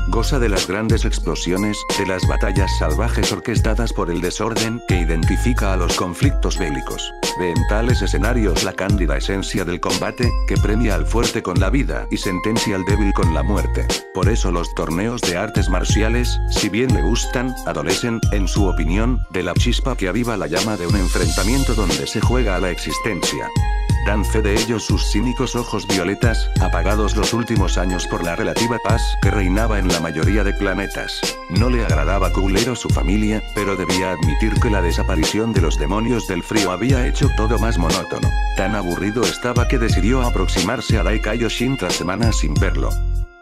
Goza de las grandes explosiones, de las batallas salvajes orquestadas por el desorden que identifica a los conflictos bélicos. Ve en tales escenarios la cándida esencia del combate, que premia al fuerte con la vida y sentencia al débil con la muerte. Por eso los torneos de artes marciales, si bien le gustan, adolecen, en su opinión, de la chispa que aviva la llama de un enfrentamiento donde se juega a la existencia. Dan fe de ello sus cínicos ojos violetas, apagados los últimos años por la relativa paz que reinaba en la mayoría de planetas. No le agradaba Cooler o su familia, pero debía admitir que la desaparición de los demonios del frío había hecho todo más monótono. Tan aburrido estaba que decidió aproximarse a Dai Kaioshin tras semanas sin verlo.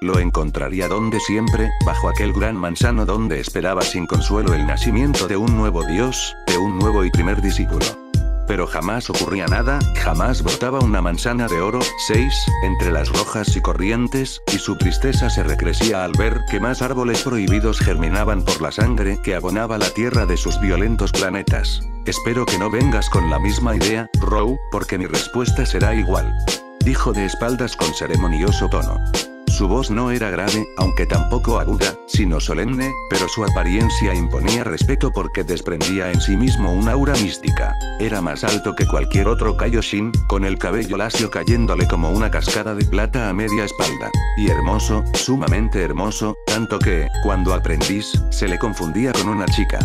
Lo encontraría donde siempre, bajo aquel gran manzano donde esperaba sin consuelo el nacimiento de un nuevo dios, de un nuevo y primer discípulo. Pero jamás ocurría nada, jamás brotaba una manzana de oro, 6, entre las rojas y corrientes, y su tristeza se recrecía al ver que más árboles prohibidos germinaban por la sangre que abonaba la tierra de sus violentos planetas. Espero que no vengas con la misma idea, Rou, porque mi respuesta será igual. Dijo de espaldas con ceremonioso tono. Su voz no era grave, aunque tampoco aguda, sino solemne, pero su apariencia imponía respeto porque desprendía en sí mismo una aura mística. Era más alto que cualquier otro Kaioshin, con el cabello lacio cayéndole como una cascada de plata a media espalda. Y hermoso, sumamente hermoso, tanto que, cuando aprendiz, se le confundía con una chica.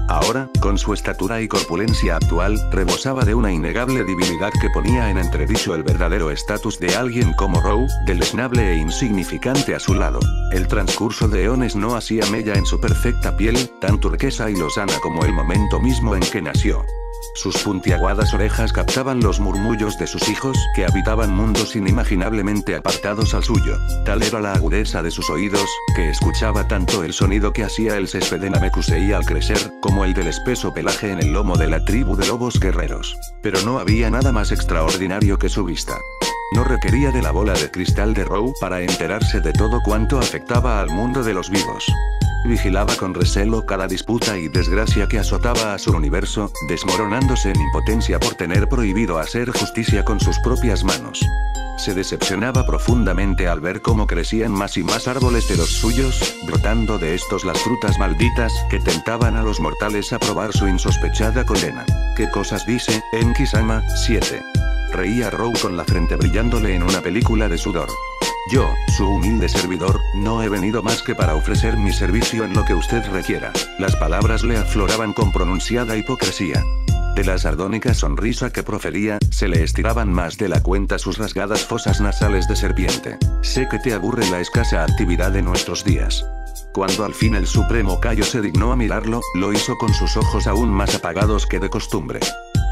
Ahora, con su estatura y corpulencia actual, rebosaba de una innegable divinidad que ponía en entredicho el verdadero estatus de alguien como Row, deleznable e insignificante a su lado. El transcurso de eones no hacía mella en su perfecta piel, tan turquesa y lozana como el momento mismo en que nació. Sus puntiagudas orejas captaban los murmullos de sus hijos, que habitaban mundos inimaginablemente apartados al suyo. Tal era la agudeza de sus oídos, que escuchaba tanto el sonido que hacía el césped en Namekusei al crecer, como el del espeso pelaje en el lomo de la tribu de lobos guerreros. Pero no había nada más extraordinario que su vista. No requería de la bola de cristal de Row para enterarse de todo cuanto afectaba al mundo de los vivos. Vigilaba con recelo cada disputa y desgracia que azotaba a su universo, desmoronándose en impotencia por tener prohibido hacer justicia con sus propias manos. Se decepcionaba profundamente al ver cómo crecían más y más árboles de los suyos, brotando de estos las frutas malditas que tentaban a los mortales a probar su insospechada condena. ¿Qué cosas dice, Enki-sama? 7. Reía Row con la frente brillándole en una película de sudor. Yo, su humilde servidor, no he venido más que para ofrecer mi servicio en lo que usted requiera. Las palabras le afloraban con pronunciada hipocresía. De la sardónica sonrisa que profería, se le estiraban más de la cuenta sus rasgadas fosas nasales de serpiente. Sé que te aburre la escasa actividad de nuestros días. Cuando al fin el supremo Kaio se dignó a mirarlo, lo hizo con sus ojos aún más apagados que de costumbre.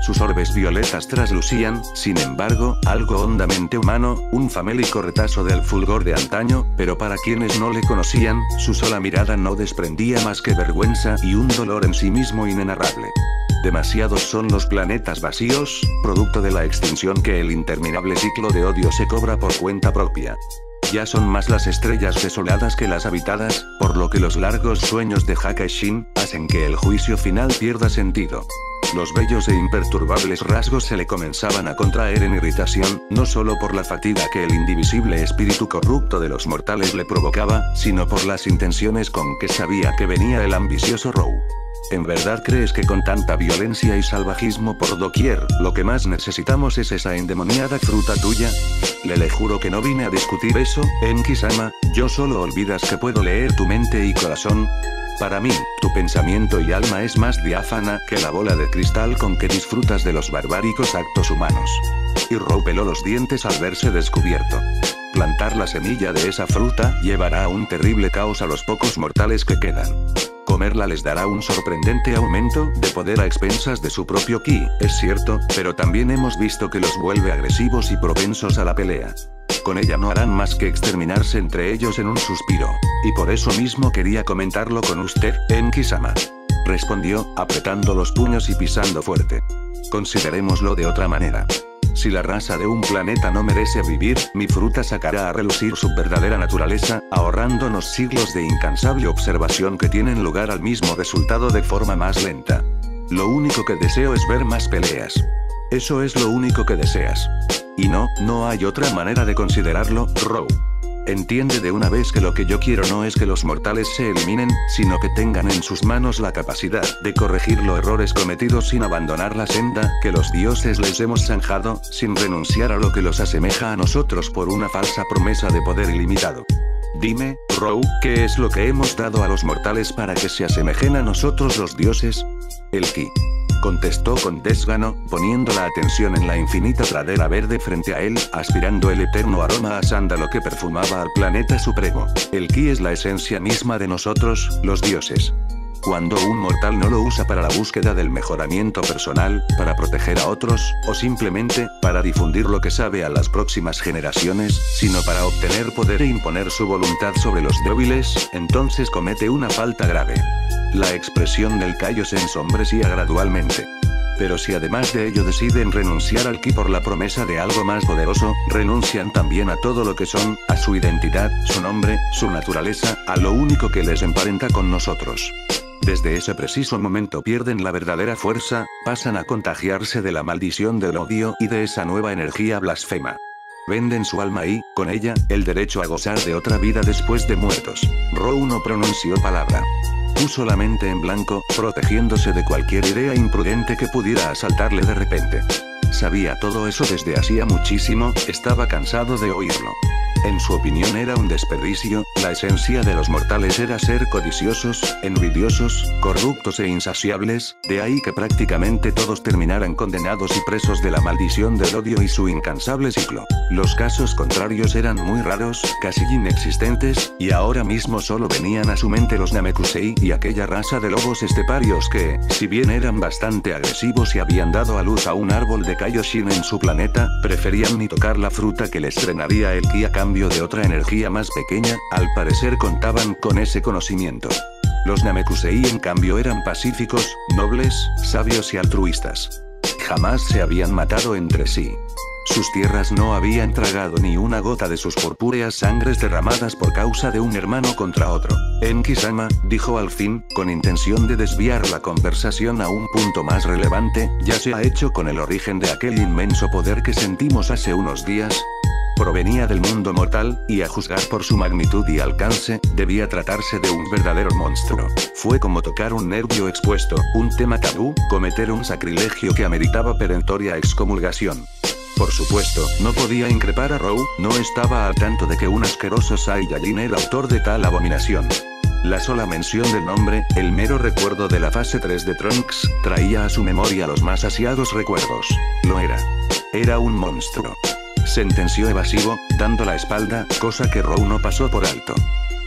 Sus orbes violetas traslucían, sin embargo, algo hondamente humano, un famélico retazo del fulgor de antaño, pero para quienes no le conocían, su sola mirada no desprendía más que vergüenza y un dolor en sí mismo inenarrable. Demasiados son los planetas vacíos, producto de la extinción que el interminable ciclo de odio se cobra por cuenta propia. Ya son más las estrellas desoladas que las habitadas, por lo que los largos sueños de Hakashin hacen que el juicio final pierda sentido. Los bellos e imperturbables rasgos se le comenzaban a contraer en irritación, no solo por la fatiga que el indivisible espíritu corrupto de los mortales le provocaba, sino por las intenciones con que sabía que venía el ambicioso Row. ¿En verdad crees que con tanta violencia y salvajismo por doquier, lo que más necesitamos es esa endemoniada fruta tuya? Le juro que no vine a discutir eso, Enki-sama, yo solo olvidas que puedo leer tu mente y corazón. Para mí, tu pensamiento y alma es más diáfana que la bola de cristal con que disfrutas de los barbáricos actos humanos. Y Row peló los dientes al verse descubierto. Plantar la semilla de esa fruta llevará a un terrible caos a los pocos mortales que quedan. Comerla les dará un sorprendente aumento de poder a expensas de su propio ki, es cierto, pero también hemos visto que los vuelve agresivos y propensos a la pelea. Con ella no harán más que exterminarse entre ellos en un suspiro. Y por eso mismo quería comentarlo con usted, Enki-sama. Respondió, apretando los puños y pisando fuerte. Considerémoslo de otra manera. Si la raza de un planeta no merece vivir, mi fruta sacará a relucir su verdadera naturaleza, ahorrándonos siglos de incansable observación que tienen lugar al mismo resultado de forma más lenta. Lo único que deseo es ver más peleas. Eso es lo único que deseas. Y no hay otra manera de considerarlo, Row. Entiende de una vez que lo que yo quiero no es que los mortales se eliminen, sino que tengan en sus manos la capacidad de corregir los errores cometidos sin abandonar la senda que los dioses les hemos zanjado, sin renunciar a lo que los asemeja a nosotros por una falsa promesa de poder ilimitado. Dime, Row, ¿qué es lo que hemos dado a los mortales para que se asemejen a nosotros los dioses? El ki. Contestó con desgano, poniendo la atención en la infinita pradera verde frente a él, aspirando el eterno aroma a sándalo que perfumaba al planeta supremo. El ki es la esencia misma de nosotros, los dioses. Cuando un mortal no lo usa para la búsqueda del mejoramiento personal, para proteger a otros, o simplemente, para difundir lo que sabe a las próximas generaciones, sino para obtener poder e imponer su voluntad sobre los débiles, entonces comete una falta grave. La expresión del Kaio se ensombrecía gradualmente. Pero si además de ello deciden renunciar al ki por la promesa de algo más poderoso, renuncian también a todo lo que son, a su identidad, su nombre, su naturaleza, a lo único que les emparenta con nosotros. Desde ese preciso momento pierden la verdadera fuerza, pasan a contagiarse de la maldición del odio y de esa nueva energía blasfema. Venden su alma y, con ella, el derecho a gozar de otra vida después de muertos. Row no pronunció palabra. Puso la mente en blanco, protegiéndose de cualquier idea imprudente que pudiera asaltarle de repente. Sabía todo eso desde hacía muchísimo, estaba cansado de oírlo. En su opinión era un desperdicio, la esencia de los mortales era ser codiciosos, envidiosos, corruptos e insaciables, de ahí que prácticamente todos terminaran condenados y presos de la maldición del odio y su incansable ciclo. Los casos contrarios eran muy raros, casi inexistentes, y ahora mismo solo venían a su mente los Namekusei y aquella raza de lobos esteparios que, si bien eran bastante agresivos y habían dado a luz a un árbol de Kaioshin en su planeta, preferían ni tocar la fruta que les drenaría el ki a cambio de otra energía más pequeña, al parecer contaban con ese conocimiento. Los Namekusei en cambio eran pacíficos, nobles, sabios y altruistas. Jamás se habían matado entre sí. Sus tierras no habían tragado ni una gota de sus purpúreas sangres derramadas por causa de un hermano contra otro. Enki-sama, dijo al fin, con intención de desviar la conversación a un punto más relevante, ya se ha hecho con el origen de aquel inmenso poder que sentimos hace unos días. Provenía del mundo mortal, y a juzgar por su magnitud y alcance, debía tratarse de un verdadero monstruo. Fue como tocar un nervio expuesto, un tema tabú, cometer un sacrilegio que ameritaba perentoria excomulgación. Por supuesto, no podía increpar a Roux, no estaba al tanto de que un asqueroso Saiyajin era autor de tal abominación. La sola mención del nombre, el mero recuerdo de la fase 3 de Trunks, traía a su memoria los más asiados recuerdos. Lo era. Era un monstruo. Sentenció evasivo, dando la espalda, cosa que Roux no pasó por alto.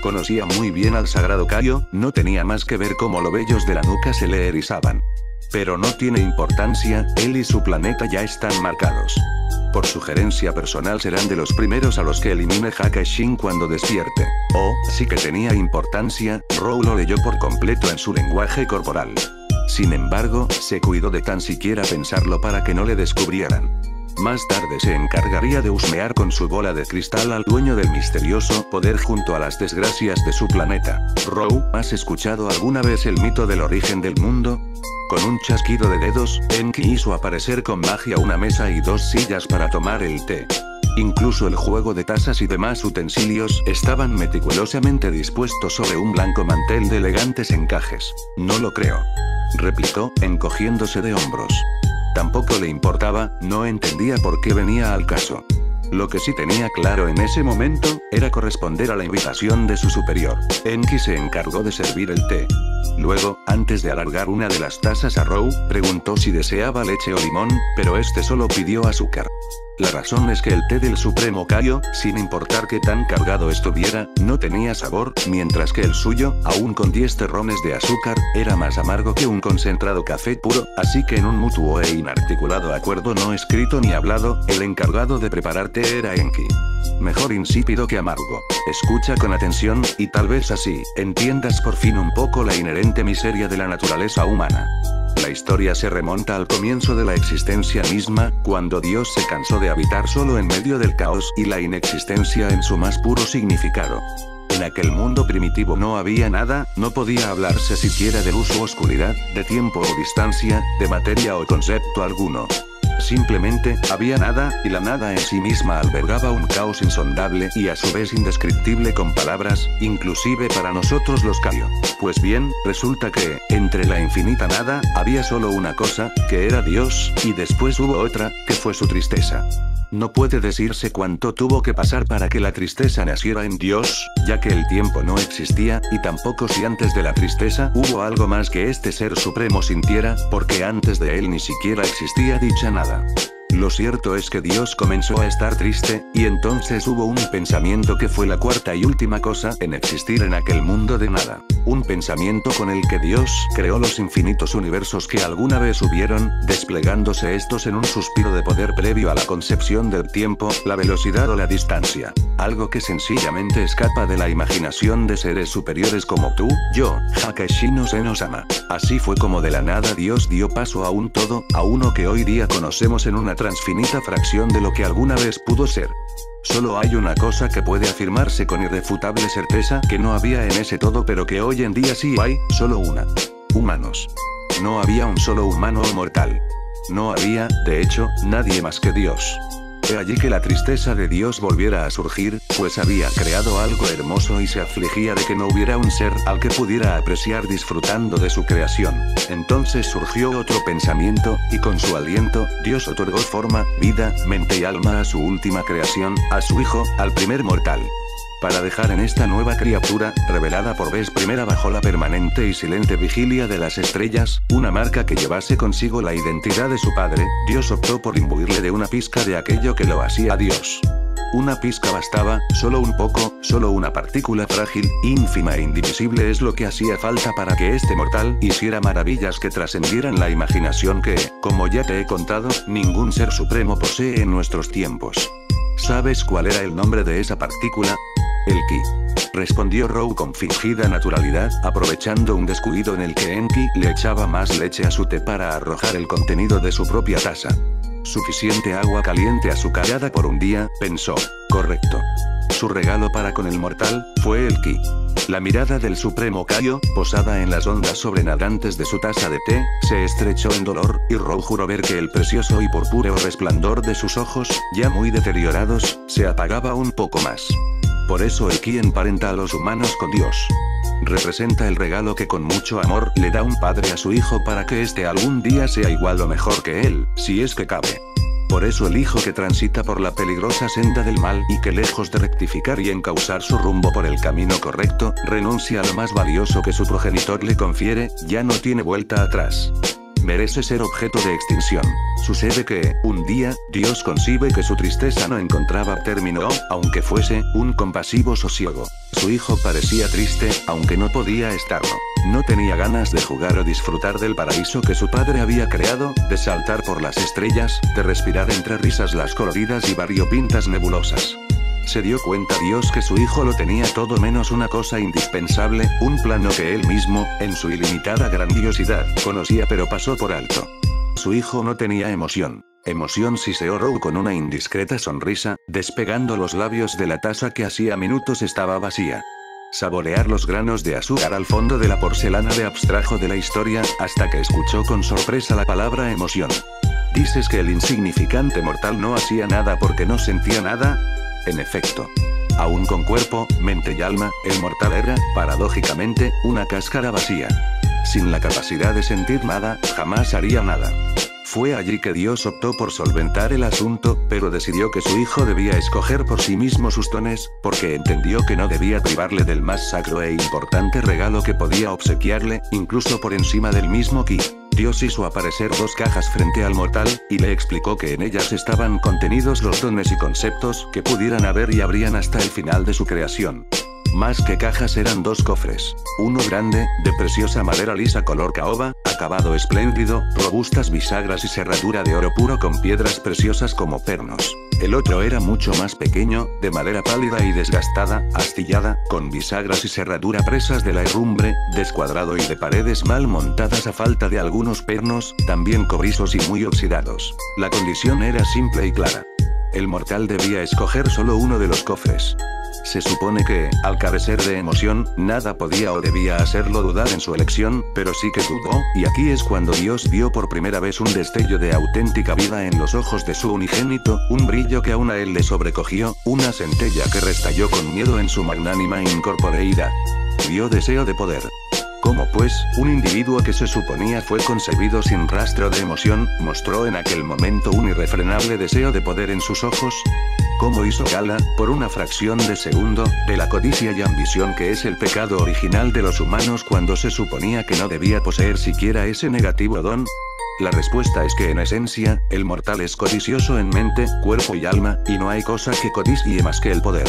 Conocía muy bien al sagrado Kaio, no tenía más que ver cómo los vellos de la nuca se le erizaban. Pero no tiene importancia, él y su planeta ya están marcados. Por sugerencia personal serán de los primeros a los que elimine Hakashin cuando despierte. Oh, sí que tenía importancia, Roux lo leyó por completo en su lenguaje corporal. Sin embargo, se cuidó de tan siquiera pensarlo para que no le descubrieran. Más tarde se encargaría de husmear con su bola de cristal al dueño del misterioso poder junto a las desgracias de su planeta. Roux, ¿has escuchado alguna vez el mito del origen del mundo? Con un chasquido de dedos, Enki hizo aparecer con magia una mesa y dos sillas para tomar el té. Incluso el juego de tazas y demás utensilios estaban meticulosamente dispuestos sobre un blanco mantel de elegantes encajes. No lo creo, replicó, encogiéndose de hombros. Tampoco le importaba, no entendía por qué venía al caso. Lo que sí tenía claro en ese momento, era corresponder a la invitación de su superior. Enki se encargó de servir el té. Luego, antes de alargar una de las tazas a Roux, preguntó si deseaba leche o limón, pero este solo pidió azúcar. La razón es que el té del Supremo Kaio, sin importar qué tan cargado estuviera, no tenía sabor, mientras que el suyo, aún con 10 terrones de azúcar, era más amargo que un concentrado café puro, así que en un mutuo e inarticulado acuerdo no escrito ni hablado, el encargado de preparar té era Enki. Mejor insípido que amargo. Escucha con atención, y tal vez así, entiendas por fin un poco la inherente miseria de la naturaleza humana. La historia se remonta al comienzo de la existencia misma, cuando Dios se cansó de habitar solo en medio del caos y la inexistencia en su más puro significado. En aquel mundo primitivo no había nada, no podía hablarse siquiera de luz o oscuridad, de tiempo o distancia, de materia o concepto alguno. Simplemente, había nada, y la nada en sí misma albergaba un caos insondable y a su vez indescriptible con palabras, inclusive para nosotros los Kaio. Pues bien, resulta que, entre la infinita nada, había solo una cosa, que era Dios, y después hubo otra, que fue su tristeza. No puede decirse cuánto tuvo que pasar para que la tristeza naciera en Dios, ya que el tiempo no existía, y tampoco si antes de la tristeza hubo algo más que este ser supremo sintiera, porque antes de él ni siquiera existía dicha nada. Lo cierto es que Dios comenzó a estar triste, y entonces hubo un pensamiento que fue la cuarta y última cosa en existir en aquel mundo de nada. Un pensamiento con el que Dios creó los infinitos universos que alguna vez hubieron, desplegándose estos en un suspiro de poder previo a la concepción del tiempo, la velocidad o la distancia. Algo que sencillamente escapa de la imaginación de seres superiores como tú, yo, Hakashin no Zeno-sama. Así fue como de la nada Dios dio paso a un todo, a uno que hoy día conocemos en una transfinita fracción de lo que alguna vez pudo ser. Solo hay una cosa que puede afirmarse con irrefutable certeza que no había en ese todo pero que hoy en día sí hay, solo una. Humanos. No había un solo humano o mortal. No había, de hecho, nadie más que Dios. Fue allí que la tristeza de Dios volviera a surgir, pues había creado algo hermoso y se afligía de que no hubiera un ser al que pudiera apreciar disfrutando de su creación. Entonces surgió otro pensamiento, y con su aliento, Dios otorgó forma, vida, mente y alma a su última creación, a su Hijo, al primer mortal. Para dejar en esta nueva criatura, revelada por vez primera bajo la permanente y silente vigilia de las estrellas, una marca que llevase consigo la identidad de su Padre, Dios optó por imbuirle de una pizca de aquello que lo hacía Dios. Una pizca bastaba, solo un poco, solo una partícula frágil, ínfima e indivisible es lo que hacía falta para que este mortal hiciera maravillas que trascendieran la imaginación que, como ya te he contado, ningún ser supremo posee en nuestros tiempos. ¿Sabes cuál era el nombre de esa partícula? El Ki. Respondió Row con fingida naturalidad, aprovechando un descuido en el que Enki le echaba más leche a su té para arrojar el contenido de su propia taza. Suficiente agua caliente azucarada por un día, pensó. Correcto. Su regalo para con el mortal, fue el Ki. La mirada del supremo Kaio, posada en las ondas sobrenadantes de su taza de té, se estrechó en dolor, y Row juró ver que el precioso y purpúreo resplandor de sus ojos, ya muy deteriorados, se apagaba un poco más. Por eso el Ki emparenta a los humanos con Dios. Representa el regalo que con mucho amor le da un padre a su hijo para que éste algún día sea igual o mejor que él, si es que cabe. Por eso el hijo que transita por la peligrosa senda del mal y que lejos de rectificar y encauzar su rumbo por el camino correcto, renuncia a lo más valioso que su progenitor le confiere, ya no tiene vuelta atrás. Merece ser objeto de extinción. Sucede que, un día, Dios concibe que su tristeza no encontraba término, aunque fuese un compasivo sosiego. Su hijo parecía triste, aunque no podía estarlo. No tenía ganas de jugar o disfrutar del paraíso que su padre había creado, de saltar por las estrellas, de respirar entre risas las coloridas y variopintas nebulosas. Se dio cuenta Dios que su hijo lo tenía todo menos una cosa indispensable, un plano que él mismo, en su ilimitada grandiosidad, conocía pero pasó por alto. Su hijo no tenía emoción. Emoción, siseó Row con una indiscreta sonrisa, despegando los labios de la taza que hacía minutos estaba vacía. Saborear los granos de azúcar al fondo de la porcelana le abstrajo de la historia, hasta que escuchó con sorpresa la palabra emoción. ¿Dices que el insignificante mortal no hacía nada porque no sentía nada? En efecto. Aún con cuerpo, mente y alma, el mortal era, paradójicamente, una cáscara vacía. Sin la capacidad de sentir nada, jamás haría nada. Fue allí que Dios optó por solventar el asunto, pero decidió que su hijo debía escoger por sí mismo sus dones, porque entendió que no debía privarle del más sacro e importante regalo que podía obsequiarle, incluso por encima del mismo Ki. Dios hizo aparecer dos cajas frente al mortal, y le explicó que en ellas estaban contenidos los dones y conceptos que pudieran haber y habrían hasta el final de su creación. Más que cajas eran dos cofres. Uno grande, de preciosa madera lisa color caoba, acabado espléndido, robustas bisagras y cerradura de oro puro con piedras preciosas como pernos. El otro era mucho más pequeño, de madera pálida y desgastada, astillada, con bisagras y cerradura presas de la herrumbre, descuadrado y de paredes mal montadas a falta de algunos pernos, también cobrizos y muy oxidados. La condición era simple y clara. El mortal debía escoger solo uno de los cofres. Se supone que, al carecer de emoción, nada podía o debía hacerlo dudar en su elección, pero sí que dudó, y aquí es cuando Dios vio por primera vez un destello de auténtica vida en los ojos de su unigénito, un brillo que aún a él le sobrecogió, una centella que restalló con miedo en su magnánima incorporeidad. Vio deseo de poder. ¿Cómo pues, un individuo que se suponía fue concebido sin rastro de emoción, mostró en aquel momento un irrefrenable deseo de poder en sus ojos? ¿Cómo hizo gala, por una fracción de segundo, de la codicia y ambición que es el pecado original de los humanos cuando se suponía que no debía poseer siquiera ese negativo don? La respuesta es que en esencia, el mortal es codicioso en mente, cuerpo y alma, y no hay cosa que codicie más que el poder.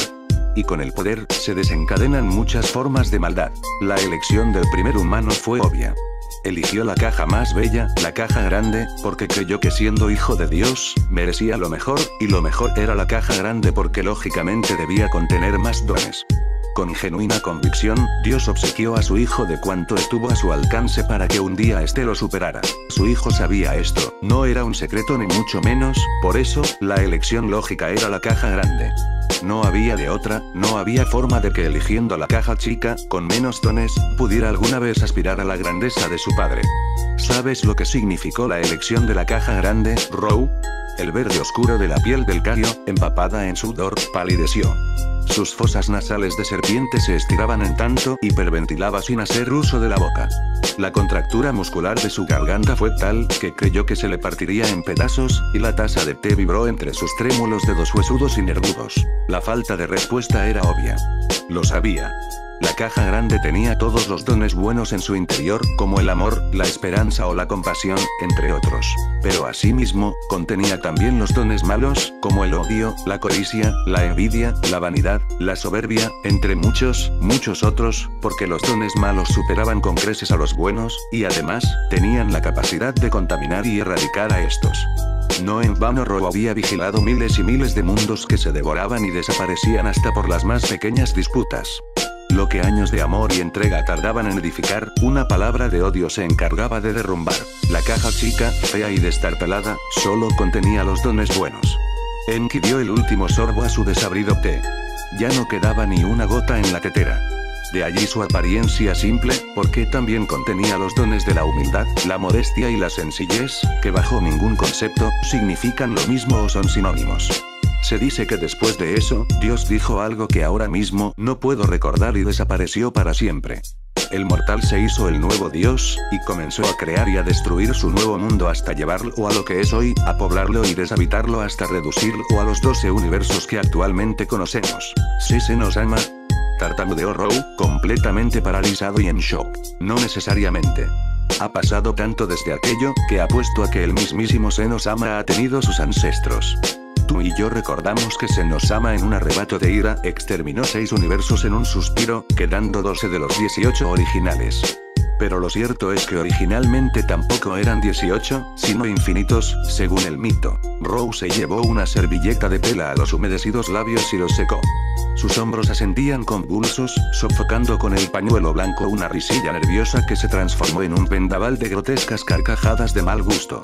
Y con el poder, se desencadenan muchas formas de maldad. La elección del primer humano fue obvia. Eligió la caja más bella, la caja grande, porque creyó que siendo hijo de Dios, merecía lo mejor, y lo mejor era la caja grande porque lógicamente debía contener más dones. Con genuina convicción, Dios obsequió a su hijo de cuanto estuvo a su alcance para que un día éste lo superara. Su hijo sabía esto, no era un secreto ni mucho menos, por eso, la elección lógica era la caja grande. No había de otra, no había forma de que eligiendo la caja chica, con menos dones, pudiera alguna vez aspirar a la grandeza de su padre. ¿Sabes lo que significó la elección de la caja grande, Row? El verde oscuro de la piel del Cario, empapada en sudor, palideció. Sus fosas nasales de serpiente se estiraban en tanto hiperventilaba sin hacer uso de la boca. La contractura muscular de su garganta fue tal que creyó que se le partiría en pedazos, y la taza de té vibró entre sus trémulos dedos huesudos y nervudos. La falta de respuesta era obvia. Lo sabía. La caja grande tenía todos los dones buenos en su interior, como el amor, la esperanza o la compasión, entre otros. Pero asimismo, contenía también los dones malos, como el odio, la codicia, la envidia, la vanidad, la soberbia, entre muchos, muchos otros, porque los dones malos superaban con creces a los buenos, y además, tenían la capacidad de contaminar y erradicar a estos. No en vano Ro había vigilado miles y miles de mundos que se devoraban y desaparecían hasta por las más pequeñas disputas. Lo que años de amor y entrega tardaban en edificar, una palabra de odio se encargaba de derrumbar. La caja chica, fea y destartalada, solo contenía los dones buenos. Enki dio el último sorbo a su desabrido té. Ya no quedaba ni una gota en la tetera. De allí su apariencia simple, porque también contenía los dones de la humildad, la modestia y la sencillez, que bajo ningún concepto, significan lo mismo o son sinónimos. Se dice que después de eso, Dios dijo algo que ahora mismo no puedo recordar y desapareció para siempre. El mortal se hizo el nuevo Dios, y comenzó a crear y a destruir su nuevo mundo hasta llevarlo a lo que es hoy, a poblarlo y deshabitarlo hasta reducirlo a los 12 universos que actualmente conocemos. ¿Sí se nos ama? Tartamudeó Row, completamente paralizado y en shock. No necesariamente. Ha pasado tanto desde aquello, que apuesto a que el mismísimo Senosama ha tenido sus ancestros. Tú y yo recordamos que Senosama en un arrebato de ira exterminó 6 universos en un suspiro, quedando 12 de los 18 originales. Pero lo cierto es que originalmente tampoco eran 18, sino infinitos, según el mito. Rose se llevó una servilleta de tela a los humedecidos labios y los secó. Sus hombros ascendían convulsos, sofocando con el pañuelo blanco una risilla nerviosa que se transformó en un vendaval de grotescas carcajadas de mal gusto.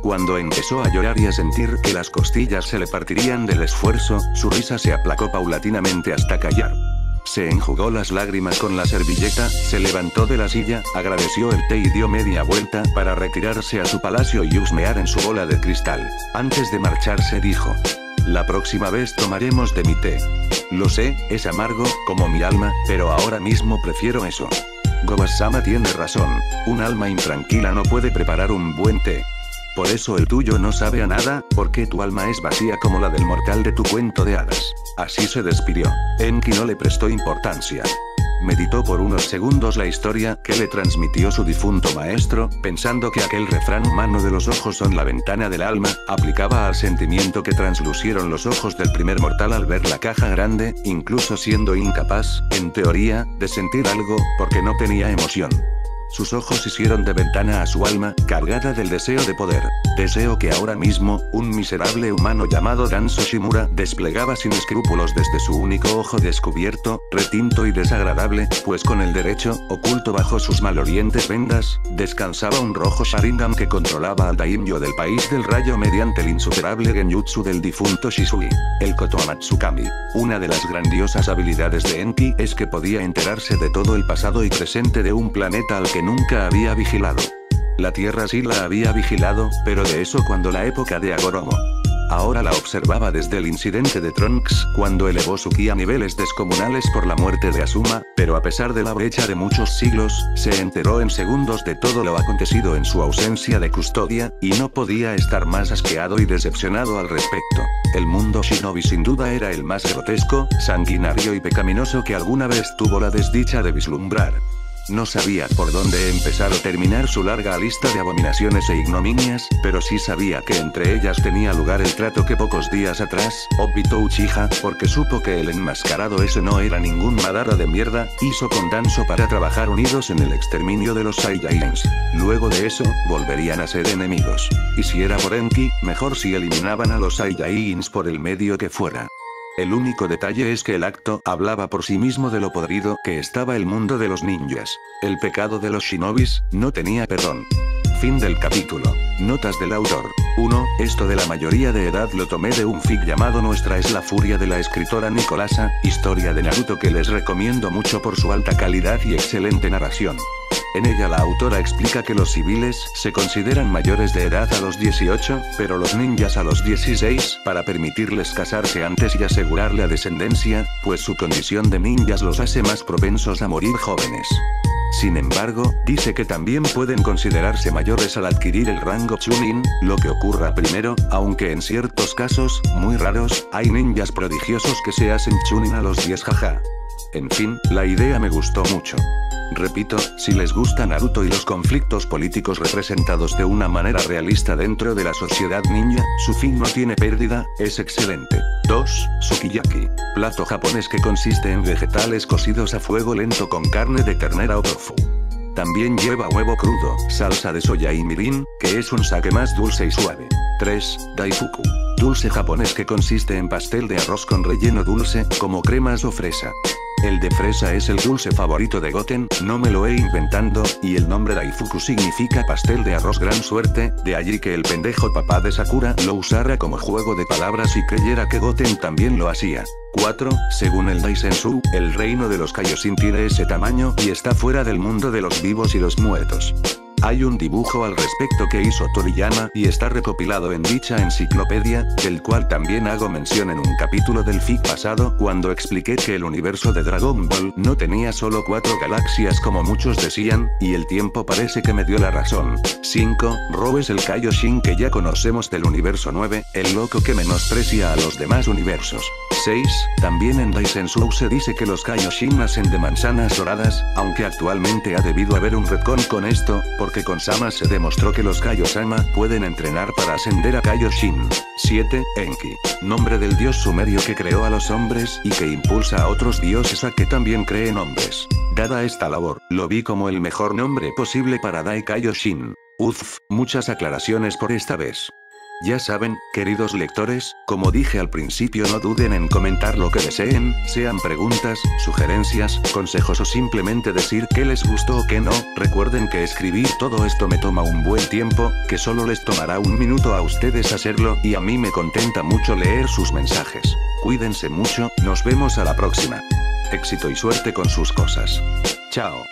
Cuando empezó a llorar y a sentir que las costillas se le partirían del esfuerzo, su risa se aplacó paulatinamente hasta callar. Se enjugó las lágrimas con la servilleta, se levantó de la silla, agradeció el té y dio media vuelta para retirarse a su palacio y husmear en su bola de cristal. Antes de marcharse dijo: la próxima vez tomaremos de mi té. Lo sé, es amargo, como mi alma, pero ahora mismo prefiero eso. Gobas-sama tiene razón. Un alma intranquila no puede preparar un buen té. Por eso el tuyo no sabe a nada, porque tu alma es vacía como la del mortal de tu cuento de hadas. Así se despidió. Enki no le prestó importancia. Meditó por unos segundos la historia que le transmitió su difunto maestro, pensando que aquel refrán humano de los ojos son la ventana del alma, aplicaba al sentimiento que translucieron los ojos del primer mortal al ver la caja grande, incluso siendo incapaz, en teoría, de sentir algo, porque no tenía emoción. Sus ojos hicieron de ventana a su alma, cargada del deseo de poder. Deseo que ahora mismo, un miserable humano llamado Danzo Shimura desplegaba sin escrúpulos desde su único ojo descubierto, retinto y desagradable, pues con el derecho, oculto bajo sus malolientes vendas, descansaba un rojo Sharingan que controlaba al daimyo del país del rayo mediante el insuperable genjutsu del difunto Shisui, el Kotoamatsukami. Una de las grandiosas habilidades de Enki es que podía enterarse de todo el pasado y presente de un planeta al que nunca había vigilado. La Tierra sí la había vigilado, pero de eso cuando la época de Agoromo. Ahora la observaba desde el incidente de Trunks, cuando elevó su ki a niveles descomunales por la muerte de Asuma, pero a pesar de la brecha de muchos siglos, se enteró en segundos de todo lo acontecido en su ausencia de custodia, y no podía estar más asqueado y decepcionado al respecto. El mundo shinobi sin duda era el más grotesco, sanguinario y pecaminoso que alguna vez tuvo la desdicha de vislumbrar. No sabía por dónde empezar o terminar su larga lista de abominaciones e ignominias, pero sí sabía que entre ellas tenía lugar el trato que pocos días atrás, Obito Uchiha, porque supo que el enmascarado ese no era ningún Madara de mierda, hizo con Danzo para trabajar unidos en el exterminio de los Saiyajins. Luego de eso, volverían a ser enemigos. Y si era por Enki, mejor si eliminaban a los Saiyajins por el medio que fuera. El único detalle es que el acto hablaba por sí mismo de lo podrido que estaba el mundo de los ninjas. El pecado de los shinobis no tenía perdón. Fin del capítulo. Notas del autor. 1. Esto de la mayoría de edad lo tomé de un fic llamado Nuestra es la furia de la escritora Nicolasa, historia de Naruto que les recomiendo mucho por su alta calidad y excelente narración. En ella la autora explica que los civiles se consideran mayores de edad a los 18, pero los ninjas a los 16, para permitirles casarse antes y asegurar la descendencia, pues su condición de ninjas los hace más propensos a morir jóvenes. Sin embargo, dice que también pueden considerarse mayores al adquirir el rango Chunin, lo que ocurra primero, aunque en ciertos casos, muy raros, hay ninjas prodigiosos que se hacen Chunin a los 10 jaja. En fin, la idea me gustó mucho. Repito, si les gusta Naruto y los conflictos políticos representados de una manera realista dentro de la sociedad ninja, su fin no tiene pérdida, es excelente. 2. Sukiyaki. Plato japonés que consiste en vegetales cocidos a fuego lento con carne de ternera o tofu. También lleva huevo crudo, salsa de soya y mirin, que es un sake más dulce y suave. 3. Daifuku. Dulce japonés que consiste en pastel de arroz con relleno dulce, como cremas o fresa. El de fresa es el dulce favorito de Goten, no me lo he inventando, y el nombre Daifuku significa pastel de arroz gran suerte, de allí que el pendejo papá de Sakura lo usara como juego de palabras y creyera que Goten también lo hacía. 4. Según el Daisensu, el reino de los Kaioshin tiene ese tamaño y está fuera del mundo de los vivos y los muertos. Hay un dibujo al respecto que hizo Toriyama y está recopilado en dicha enciclopedia, del cual también hago mención en un capítulo del fic pasado cuando expliqué que el universo de Dragon Ball no tenía solo 4 galaxias como muchos decían, y el tiempo parece que me dio la razón. 5. Rob es el Kaioshin que ya conocemos del universo 9, el loco que menosprecia a los demás universos. 6. También en Daisensu se dice que los Kaioshin nacen de manzanas doradas, aunque actualmente ha debido haber un retcon con esto, porque con Sama se demostró que los Kaiosama pueden entrenar para ascender a Kaioshin. 7. Enki. Nombre del dios sumerio que creó a los hombres y que impulsa a otros dioses a que también creen hombres. Dada esta labor, lo vi como el mejor nombre posible para Dai Kaioshin. Muchas aclaraciones por esta vez. Ya saben, queridos lectores, como dije al principio, no duden en comentar lo que deseen, sean preguntas, sugerencias, consejos o simplemente decir qué les gustó o qué no. Recuerden que escribir todo esto me toma un buen tiempo, que solo les tomará un minuto a ustedes hacerlo, y a mí me contenta mucho leer sus mensajes. Cuídense mucho, nos vemos a la próxima. Éxito y suerte con sus cosas. Chao.